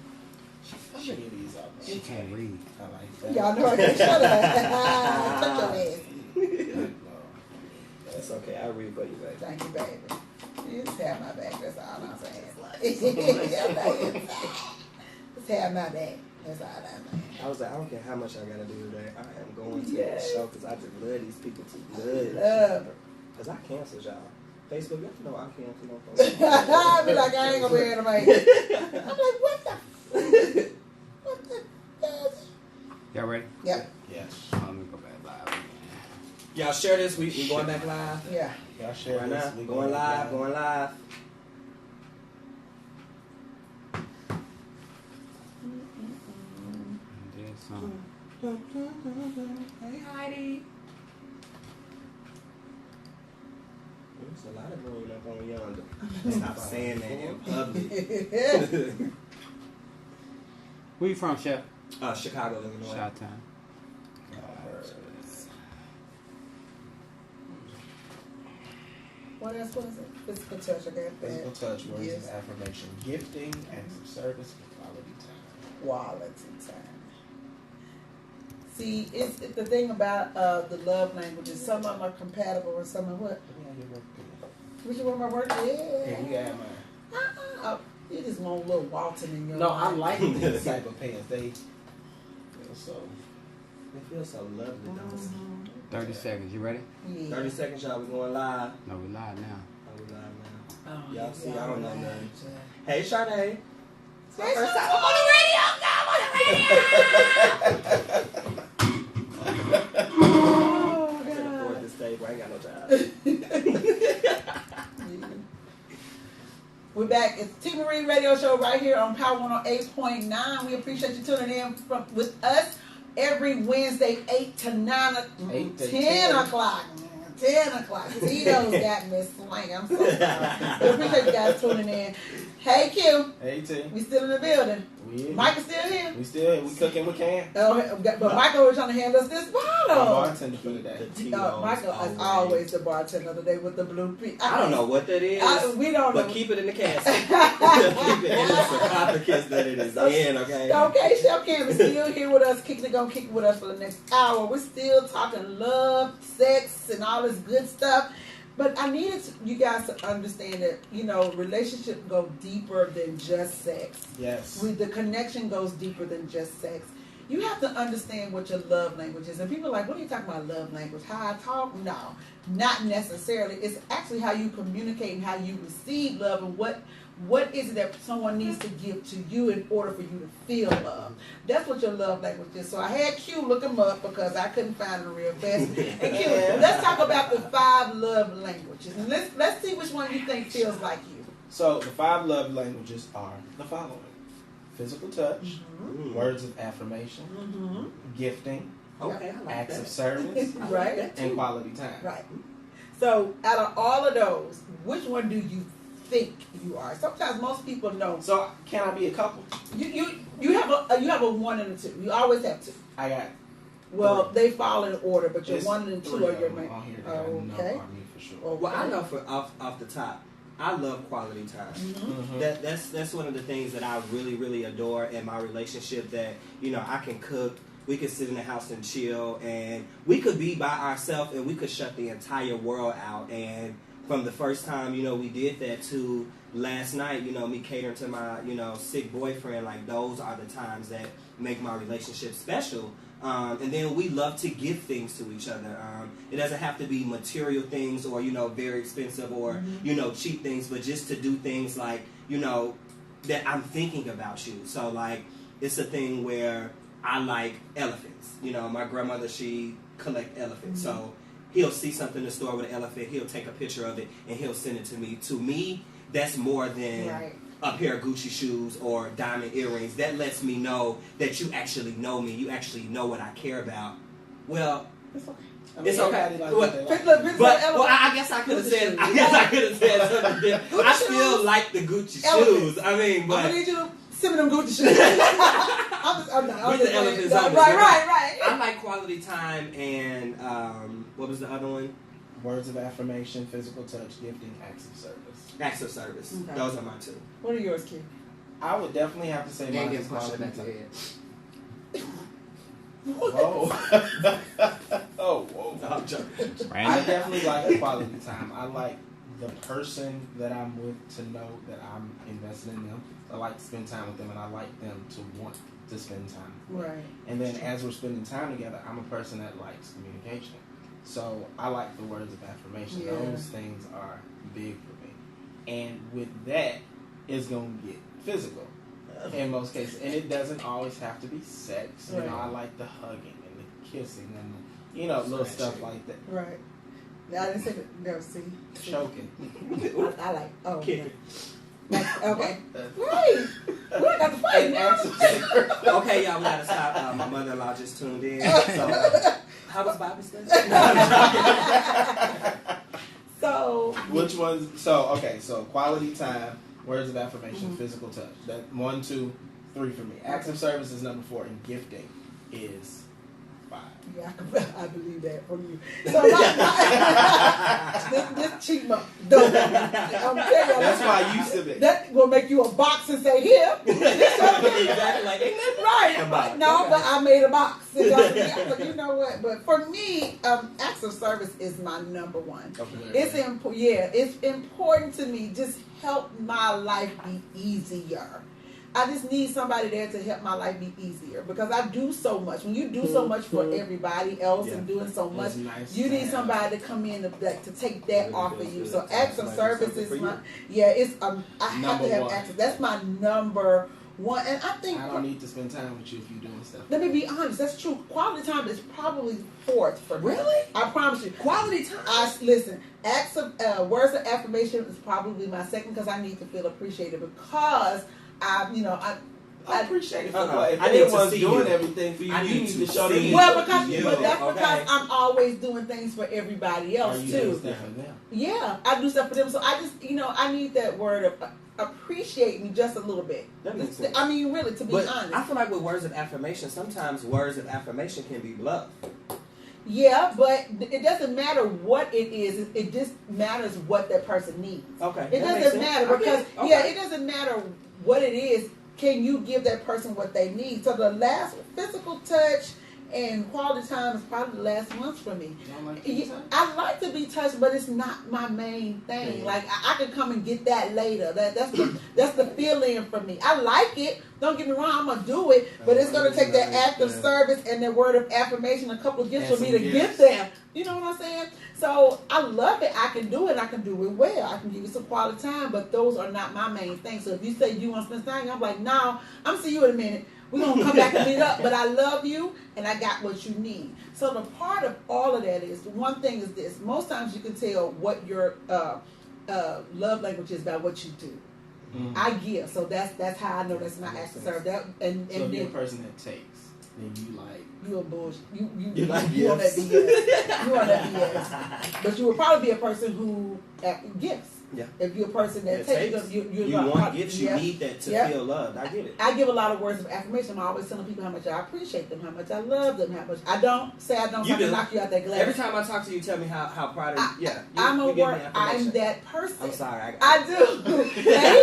I'm gonna get these out. She can't read. I like that. Y'all know I can't shut up. Shut your ass. That's okay. I'll read for you, baby. Thank you, baby. You just have my back. That's all I'm saying. Just have my back. That's all I'm saying. I was like, I don't care how much I gotta do today. I am going to Yes. the show because I just love these people too good. Love her. Because I canceled y'all. Facebook, you know I canceled no folks. I be like, I ain't gonna be able to make it. I'm like, what the? What the? Y'all ready? Yep. Yes. Oh, let me go back live again. Y'all share this. We going back live. Yeah. Y'all share Right this. now. We Going live. Going live. Did some. Hey, Heidi. There's a lot of growing up on yonder. Stop saying that in public. Where you from, Chef? Chicago, Illinois. Shot time. What else was it? Physical touch. I got Physical that. touch, words Yes. of affirmation, gifting, acts of service, and quality time. Quality time. See, it's the thing about the love languages. Some of them are compatible, and some are what? Yeah, you work good. Which one my work? Yeah. Here, you got mine. Oh, you just want a little Walton in your No, life. I like these type of pens. They feel so. They feel so lovely, don't they? 30 seconds. You ready? Yeah. 30 seconds, y'all. We going live. No, we live now. Oh, we live now. Oh, Y'all see, yeah, I don't know right. nothing. Hey, Sade. It's my first time I'm on the radio. Oh, I can God. afford this table. I ain't got no job. We're back. It's T. Marie Radio Show right here on Power 108.9. We appreciate you tuning in with us every Wednesday, 8 to 9, 8 to 10 o'clock. 10 o'clock. Tito's got me swinging. I'm so sorry. We appreciate you guys tuning in. Hey, Q. Hey, T. We still in the building. We Mike is still here. We still here. We cooking with can. Oh, but Michael was trying to hand us this Our bottle. bartender for the day. The Tito's Michael is always the bartender today with the blue pea. I don't know what that is. We don't know. But keep it in the casket. Keep it in the sarcophagus that it is in, okay? Okay, Chef Cam is still here with us, gonna kick it with us for the next hour. We're still talking love, sex, and all this good stuff. But I needed you guys to understand that, relationships go deeper than just sex. Yes. The connection goes deeper than just sex. You have to understand what your love language is. And people are like, what are you talking about love language? How I talk? No, not necessarily. It's actually how you communicate and how you receive love and what is it that someone needs to give to you in order for you to feel love. That's what your love language is. So I had Q look them up because I couldn't find them real fast. And Q, let's talk about the 5 love languages. And let's see which one you think feels like you. So the 5 love languages are the following: physical touch, words of affirmation, gifting, Okay, I like acts that. of service, I like Right. that too. and quality time. Right. So out of all of those, which one do you think you are? Sometimes most people know. So can I be a couple? You have a 1 and a 2. You always have 2. I got. Well, they fall in order, but your There's 1 and 2 3 are of your them main. on here that I know Okay. are me for sure. Well, I know off the top, I love quality time. Mm-hmm. That's one of the things that I really, really adore in my relationship. That I can cook. We could sit in the house and chill, and we could be by ourselves, and we could shut the entire world out, and from the first time, you know, we did that to last night, you know, me catering to my, you know, sick boyfriend, like those are the times that make my relationship special. And then we love to give things to each other. It doesn't have to be material things or, you know, very expensive or, you know, cheap things, but just to do things like, you know, that I'm thinking about you. So, like, it's a thing where I like elephants. You know, my grandmother, she collect elephants. So he'll see something in the store with an elephant, he'll take a picture of it, and he'll send it to me. To me, that's more than a pair of Gucci shoes or diamond earrings. That lets me know that you actually know me. You actually know what I care about. Well, it's okay. It's okay. Well, I guess I could have said. I guess I could have said something different. I still like the Gucci shoes. I mean, but I'm gonna need you to send me them Gucci shoes. I'm not. With the elephants on. Right. I like quality time and what was the other one? Words of affirmation, physical touch, gifting, acts of service. Acts of service. Okay. Those are my two. What are yours, Kid? I would definitely have to say They mine get is pushed quality back to time. head. Whoa. Oh, whoa. No, I'm joking. I definitely like quality time. I like the person that I'm with to know that I'm invested in them. I like to spend time with them, and I like them to want to spend time with me. Right. And then as we're spending time together, I'm a person that likes communication. So I like the words of affirmation. Yeah. Those things are big for me. And with that, it's going to get physical in most cases. And it doesn't always have to be sex. You know, I like the hugging and the kissing and the, you know, little stuff like that. Right. I didn't say that. No, see. Choking. I like. Oh. Kidding. Okay. Right. We got to fight And now. acts of service. Okay, y'all, we gotta stop. My mother-in-law just tuned in. So, how was Bible study? So. Which ones? So quality time, words of affirmation, physical touch. That 1, 2, 3 for me. Acts of service is number 4, and gifting is 5. Yeah, I believe that from you. So this cheap dope. I'm telling you, That's why you submit. that will make you a box and say here. Exactly, like ain't nothing Right. about it. No, Okay. but I made a box. But you know what? But for me, acts of service is my number one. Okay. It's important to me. Just help my life be easier. I just need somebody there to help my life be easier because I do so much. When you do so much for everybody else and doing so much, nice you need somebody to come in to take that off of you. So acts of service is my it's I have Number to have one. access. That's my number one, and I think I don't need to spend time with you if you're doing stuff. let me be honest. That's true. Quality time is probably 4th for me. Really? I promise you. Quality time. Listen. Acts of words of affirmation is probably my second because I need to feel appreciated because I appreciate it. If I need to anyone's see doing you. everything for you, I you need need to to show see them. well because you. but that's because Okay. I'm always doing things for everybody else Are you too. doing stuff for them? Yeah, I do stuff for them. So I just I need that word of appreciate me just a little bit. That makes sense. I mean, really, to be But honest. I feel like with words of affirmation, sometimes words of affirmation can be bluff. Yeah, but it doesn't matter what it is. It just matters what that person needs. Okay. It that makes doesn't sense. matter I get because it. Okay. it doesn't matter what it is. Can you give that person what they need? So the last physical touch and quality time is probably the last ones for me. You don't like to be touched? I like to be touched, but it's not my main thing. Yeah. Like I can come and get that later. That's the feeling for me. I like it. Don't get me wrong. I'm gonna do it, but it's gonna take that act of service and that word of affirmation, a couple of gifts And for me some to gifts. get them. You know what I'm saying? So I love it. I can do it. I can do it well. I can give you some quality time, but those are not my main things. So if you say you want to spend time, I'm like, no, I'm see you in a minute. We're going to come back and meet up, but I love you and I got what you need. So the part of all of that is, one thing is this. Most times you can tell what your love language is by what you do. Mm. I give. So that's how I know that's my act of service. That, and So if you're a then person that takes, then you like. you a bullshit. You like you on that gifts. BS. You on that BS. But you would probably be a person who gifts. Yeah. If you're a person that It takes, takes. you're You want gifts, you need that to feel loved. I get it. I give a lot of words of affirmation. I'm always telling people how much I appreciate them, how much I love them, how much I don't say I don't. You So I can do. knock you out that glass. Every time I talk to you, tell me how proud of you. I'm a you give me work. I'm affirmation. that person. I'm sorry. I do. And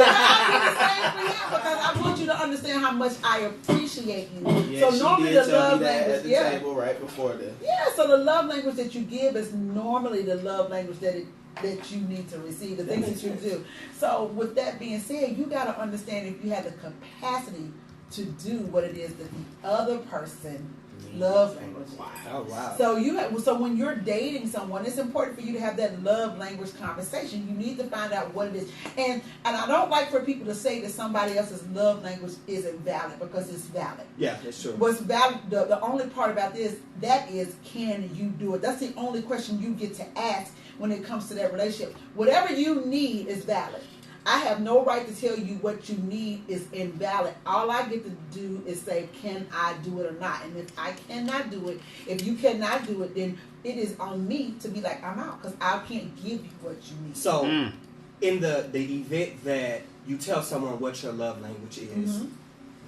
I do the same for him because I want you to understand how much I appreciate you. Yeah, So she normally did the tell love me that language, at the yeah. table right before this. Yeah, so the love language that you give is normally the love language that that you need to receive, the things that you do. So with that being said, you got to understand if you have the capacity to do what it is that the other person love language. Oh wow. So when you're dating someone, it's important for you to have that love language conversation. You need to find out what it is. And I don't like for people to say that somebody else's love language isn't valid, because it's valid. Yeah, that's true. What's valid, the only part about this, that is, can you do it? That's the only question you get to ask when it comes to that relationship. Whatever you need is valid. I have no right to tell you what you need is invalid. All I get to do is say, can I do it or not? And if I cannot do it, if you cannot do it, then it is on me to be like, I'm out, because I can't give you what you need. So, in the event that you tell someone what your love language is,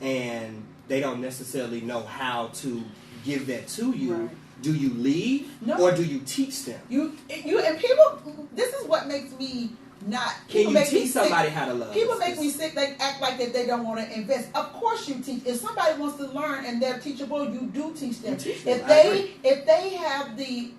and they don't necessarily know how to give that to you, do you leave or do you teach them? You and people. This is what makes me not. Can you teach somebody how to love? People make me sick. They act like that they don't want to invest. Of course you teach. If somebody wants to learn and they're teachable, you do teach them. If they have the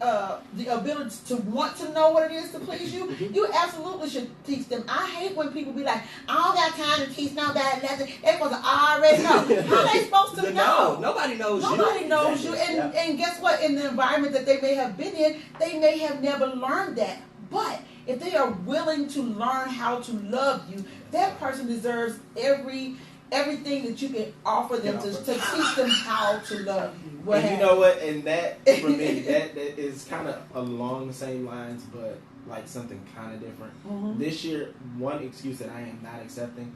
ability to want to know what it is to please you, you absolutely should teach them. I hate when people be like, I don't got time to teach nobody nothing. They supposed to already know. How they supposed to know? Nobody knows you. Nobody knows you. And guess what? In the environment that they may have been in, they may have never learned that. But if they are willing to learn how to love you, that person deserves everything that you can offer them to teach them how to love you. And you know what? And that, for me, that is kind of along the same lines, but like something kind of different. This year, one excuse that I am not accepting,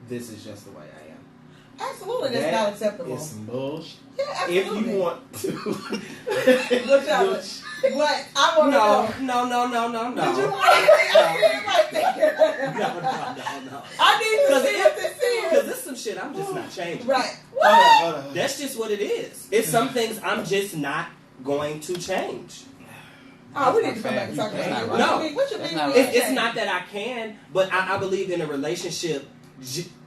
this is just the way I am. Absolutely, that's not acceptable. It's some bullshit. Yeah, absolutely. If you want to. What? I want to know. No. Did you want to see? I see it right there. No. I need to see if this is. Because this is some shit I'm just not changing. Right. What? That's just what it is. It's some things I'm just not going to change. Oh, we need to come back and talk about it. No. What you mean? It's not that I can, but I believe in a relationship.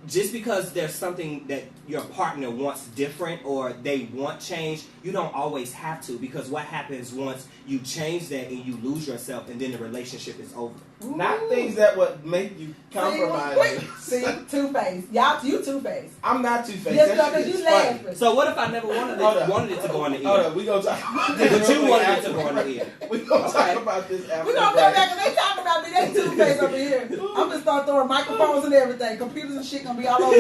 Just because there's something that your partner wants different or they want change, you don't always have to, because what happens once you change that and you lose yourself and then the relationship is over. Ooh. Not things that would make you compromise. See, two-faced. Y'all, you two-faced. I'm not two-faced. Yes, because you laughing. So what if I never wanted it to go in the ear? Hold up, we gonna talk about this. But you wanted it to go in the ear. We gonna talk about this after. We gonna come back and they talking about me. They two-faced over here. I'm gonna start throwing microphones and everything. Computers and shit gonna be all over.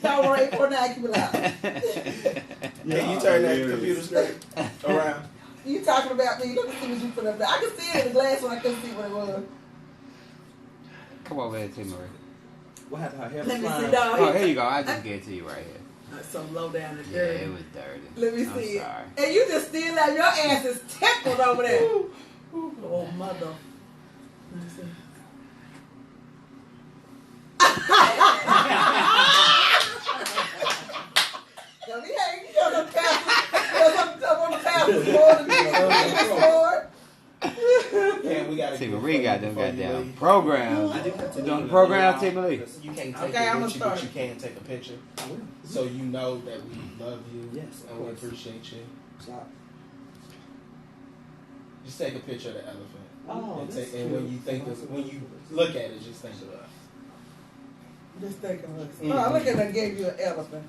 Y'all worry for now. Keep it out. Yeah, you turn that computer screen around. You talking about me? Let me see what you put up there. I can see it in the glass when I couldn't see what it was. Come over here, T. Marie. What happened? Her hair Let was me flying. see, dog. Oh, here you go. I just gave it to you right here. That's so low down and Yeah, dirty. it was dirty. Let me I'm see sorry. it. And you just still out. Your ass is tickled over there. Oh, mother. Let me see. Yeah, we gotta. T. Marie got them goddamn programs. I do have to You doing the program, T. Marie? You can't take Okay, I'm it gonna with you, start. but you can take a picture. So you know that we love you. Yes, of and we course. appreciate you. Stop. Just take a picture of the elephant. Oh, and, that's and when cute. you think of, when you look at it, just think of us. Just take a look. Oh, look at that. Gave you an elephant.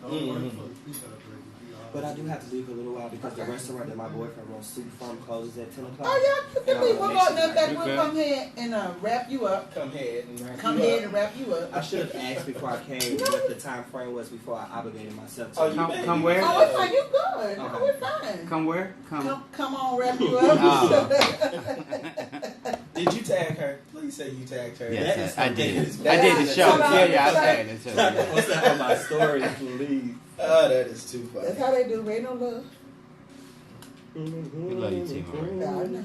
But I do have to leave a little while because the restaurant that my boyfriend runs, Super Farm, closes at 10 o'clock. Oh, yeah, you can leave. We'll go in there. You We'll good? come here and wrap you up. Come ahead and wrap Come you here up. and wrap you up. I should have asked before I came what the time frame was before I obligated myself to. Oh, you Come, made come it. where? Oh, it's fine. You good. Okay. Oh, we're fine. Come where? Come. Come on, wrap you up. Did you tag her? Please say you tagged her. Yes, I did. That I did is- the show. Hold on, Yeah, I hold on. tagged it too. Yeah. What's that on my story, please? Oh, that is too funny. That's how they do. Ain't no love. We love you, T. Marie. Yeah, I know.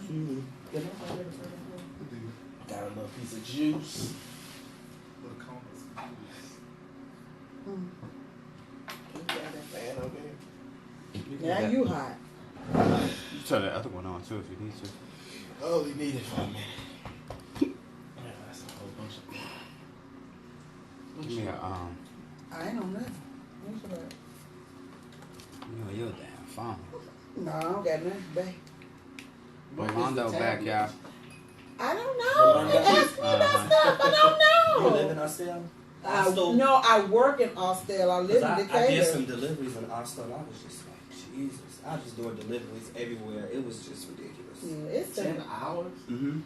Got a little piece of juice. Man, over here. Now you hot. You turn the other one on too if you need to. Oh, you need it for a minute. Yeah, that's a whole bunch of. Give me a I ain't on nothing. What's that? you know, your damn phone. No, I don't got nothing back. What is Rondo the back, tablet? y'all. I don't know. They ask me about stuff. I don't You know. live in Austell? No, I work in Austell. I live in Decatur. I did some deliveries in Austell. I was just like, Jesus. I was just doing deliveries everywhere. It was just ridiculous. Yeah, it's 10 hours? Mm-hmm.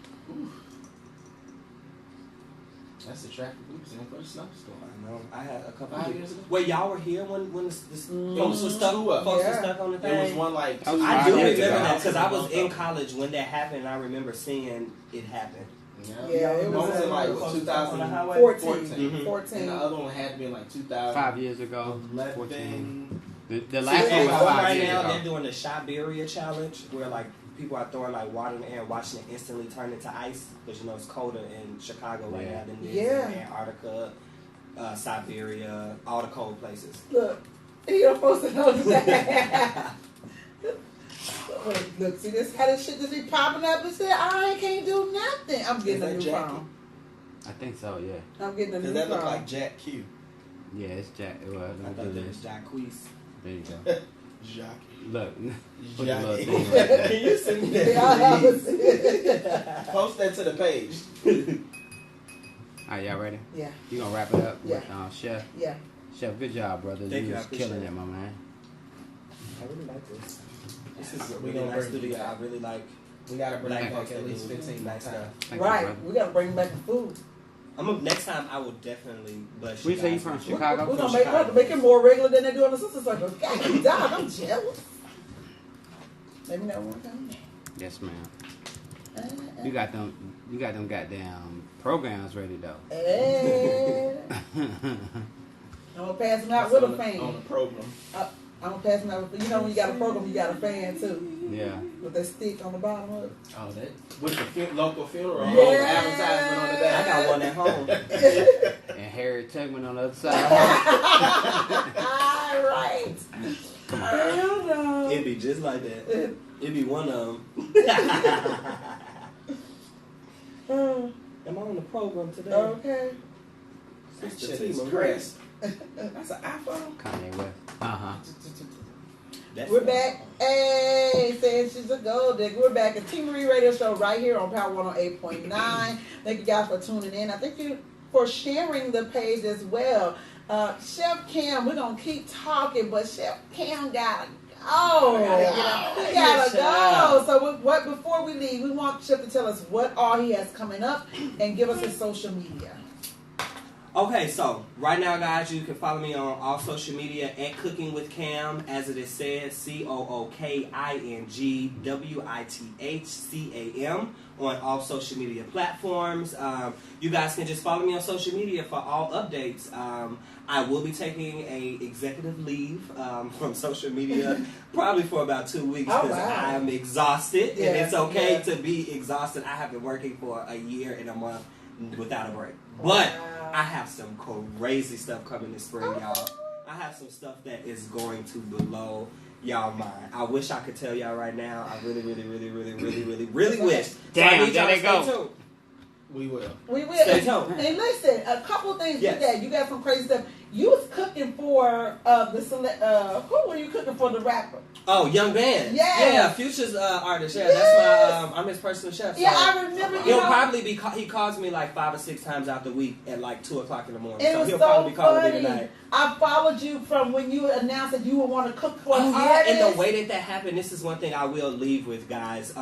That's the traffic we was in for the snowstorm. I know. I had a couple 5 years ago. Wait, y'all were here when this folks were two stuck? of them. Folks were Yeah. stuck on the thing? There was one like 2 I do years remember ago. that because I was in college when that happened. And I remember seeing it happen. Yeah, it One was in like on the 2014. highway. 14. And the other one had to be in like 2000. 5 years ago. 14. The See, last what one they're was doing 5 right years now, ago. they're doing the Siberia challenge, where like people are throwing like water in the air and watching it instantly turn into ice. Because you know it's colder in Chicago right now than it is in Antarctica, Siberia, all the cold places. Look, you don't supposed to know that. Look, see this how this shit just be popping up and say I can't do nothing. I'm getting a new phone. I think so, yeah. I'm getting a new Does that phone. look like Jack Q? Yeah, it's Jack. Well, I let me thought do that was this. Jacquees. There you go. Jack. Look. Put the Jack. little thing right there. Can you send me that? Yeah, please? Post that to the page. Alright, y'all ready? Yeah. You gonna wrap it up with Yeah. Chef? Yeah. Chef, good job, brother. Thank you you, I was appreciate killing it. it, my man. I really like this. This is a We really gonna nice bring you studio. back. I really like. We gotta bring Like, back at least 15 more times. Thank you, Right. brother. We gotta bring back the food. Next time I will definitely bless Where you you say you guys. from? We're Chicago? gonna make, we have to make it more regular than they do on the Sister Circle. God, dog, I'm jealous. Let me know when we're coming. Yes, ma'am. You got them goddamn programs ready though. Hey. I'm gonna pass them out with a On the fan. program. I'm gonna pass them out with, you know when you got a program, you got a fan too. Yeah. With that stick on the bottom of it. Oh, that with the local funeral home Yeah. advertisement on the I back. got one at home. And Harry Tubman on the other side. All right. Come on. Hell no. It'd be just like that. It'd be one of them. Am I on the program today? Okay. That Sister shit T. is Marie. crazy. That's an iPhone. Kanye West. Uh-huh. That's We're back. Hey, saying she's a gold digger. We're back at T Marie Radio Show right here on Power 108.9. Thank you guys for tuning in. I thank you for sharing the page as well. Chef Cam, we're going to keep talking, but Chef Cam gotta go. He gotta go. So before we leave, we want Chef to tell us what all he has coming up and give us his social media. Okay, so right now, guys, you can follow me on all social media at Cooking with Cam, as it is said, COOKINGWITHCAM on all social media platforms. You guys can just follow me on social media for all updates. I will be taking a executive leave from social media probably for about 2 weeks because I'm exhausted, and it's okay to be exhausted. I have been working for a year and a month without a break, but I have some crazy stuff coming this spring, y'all. I have some stuff that is going to blow y'all mind. I wish I could tell y'all right now. I really wish. Damn, so there they go. tuned. We will. We will. Stay tuned. And listen, a couple of things Yes. with that. You got some crazy stuff. You was cooking for who were you cooking for, the rapper? Oh, Young Band. Yes. Yeah, Future's artist. Yeah, that's my I'm his personal chef. Yeah, so I remember. He'll probably be. He calls me like 5 or 6 times out the week at like 2:00 in the morning. It So was he'll so probably be calling funny. me tonight. I followed you from when you announced that you would want to cook for an Yeah, artist. and the way that happened, this is one thing I will leave with, guys.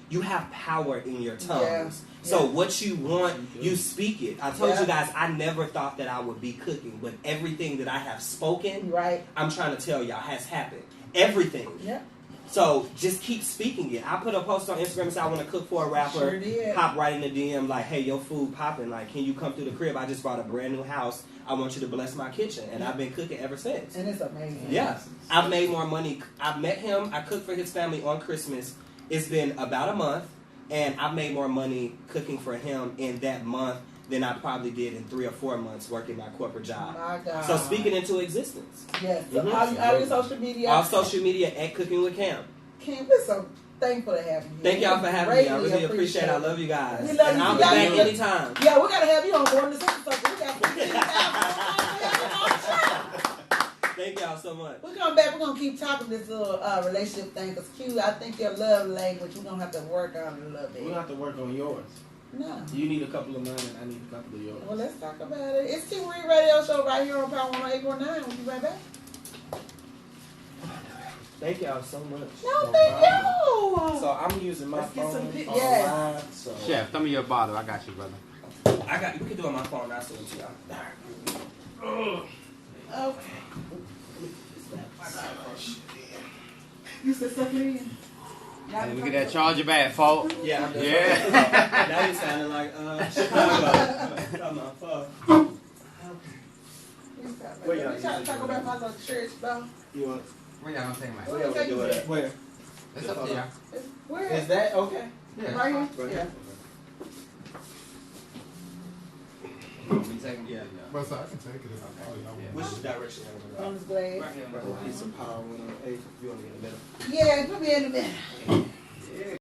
You have power in your tongues. Yeah. So Yeah. what you want, you speak it. I told Yeah. you guys, I never thought that I would be cooking, but everything that I have spoken, Right. I'm trying to tell y'all, has happened. Everything. Yeah. So just keep speaking it. I put a post on Instagram and said I want to cook for a rapper. Sure did. Hop right in the DM like, hey, your food popping. Like, can you come through the crib? I just bought a brand new house. I want you to bless my kitchen. And I've been cooking ever since. And it's amazing. Yeah. I've made more money. I've met him. I cooked for his family on Christmas. It's been about a month. And I've made more money cooking for him in that month than I probably did in 3 or 4 months working my corporate job. My God. So speak it into existence. Yes. So Mhm. all your social media. All social media at Cooking with Cam. Kim, we're so thankful to have you. Thank y'all for having me. I really appreciate it. I love you guys. We love and you. I'll We be love back you. anytime. Yeah, we gotta have you on board in the Sister Circle. We got 15,000. Thank y'all so much. We're coming back. We're gonna keep talking this little relationship thing. Cause Q, I think your love language. We're gonna have to work on it a little bit. We'll have to work on yours. No. You need a couple of mine and I need a couple of yours. Well, let's talk about it. It's T Marie Radio Show right here on Power 108.9. We'll be right back. Thank y'all so much. No, thank you. So I'm using my Let's get some phone pic- online. yes. So Chef, throw me your bottle. I got you, brother. We can do it on my phone. I'll send it to y'all. Okay. You said something in? Hey, we get that charger back, folks. Yeah, I'm just Yeah. Now you sounding like Chicago. Come on, fuck. Where y'all We try to talk about my little church though. you want? Where y'all gonna take my? Where y'all gonna do it? Where? It's up to y'all. Where? Is that okay? Yeah. Right here? Right. Yeah. We taking? Yeah. But so I can take it if I call y'all. Yeah. Which direction you want On this blade. Right here. Piece of power 108. You want to get a better? Yeah, put me in a minute.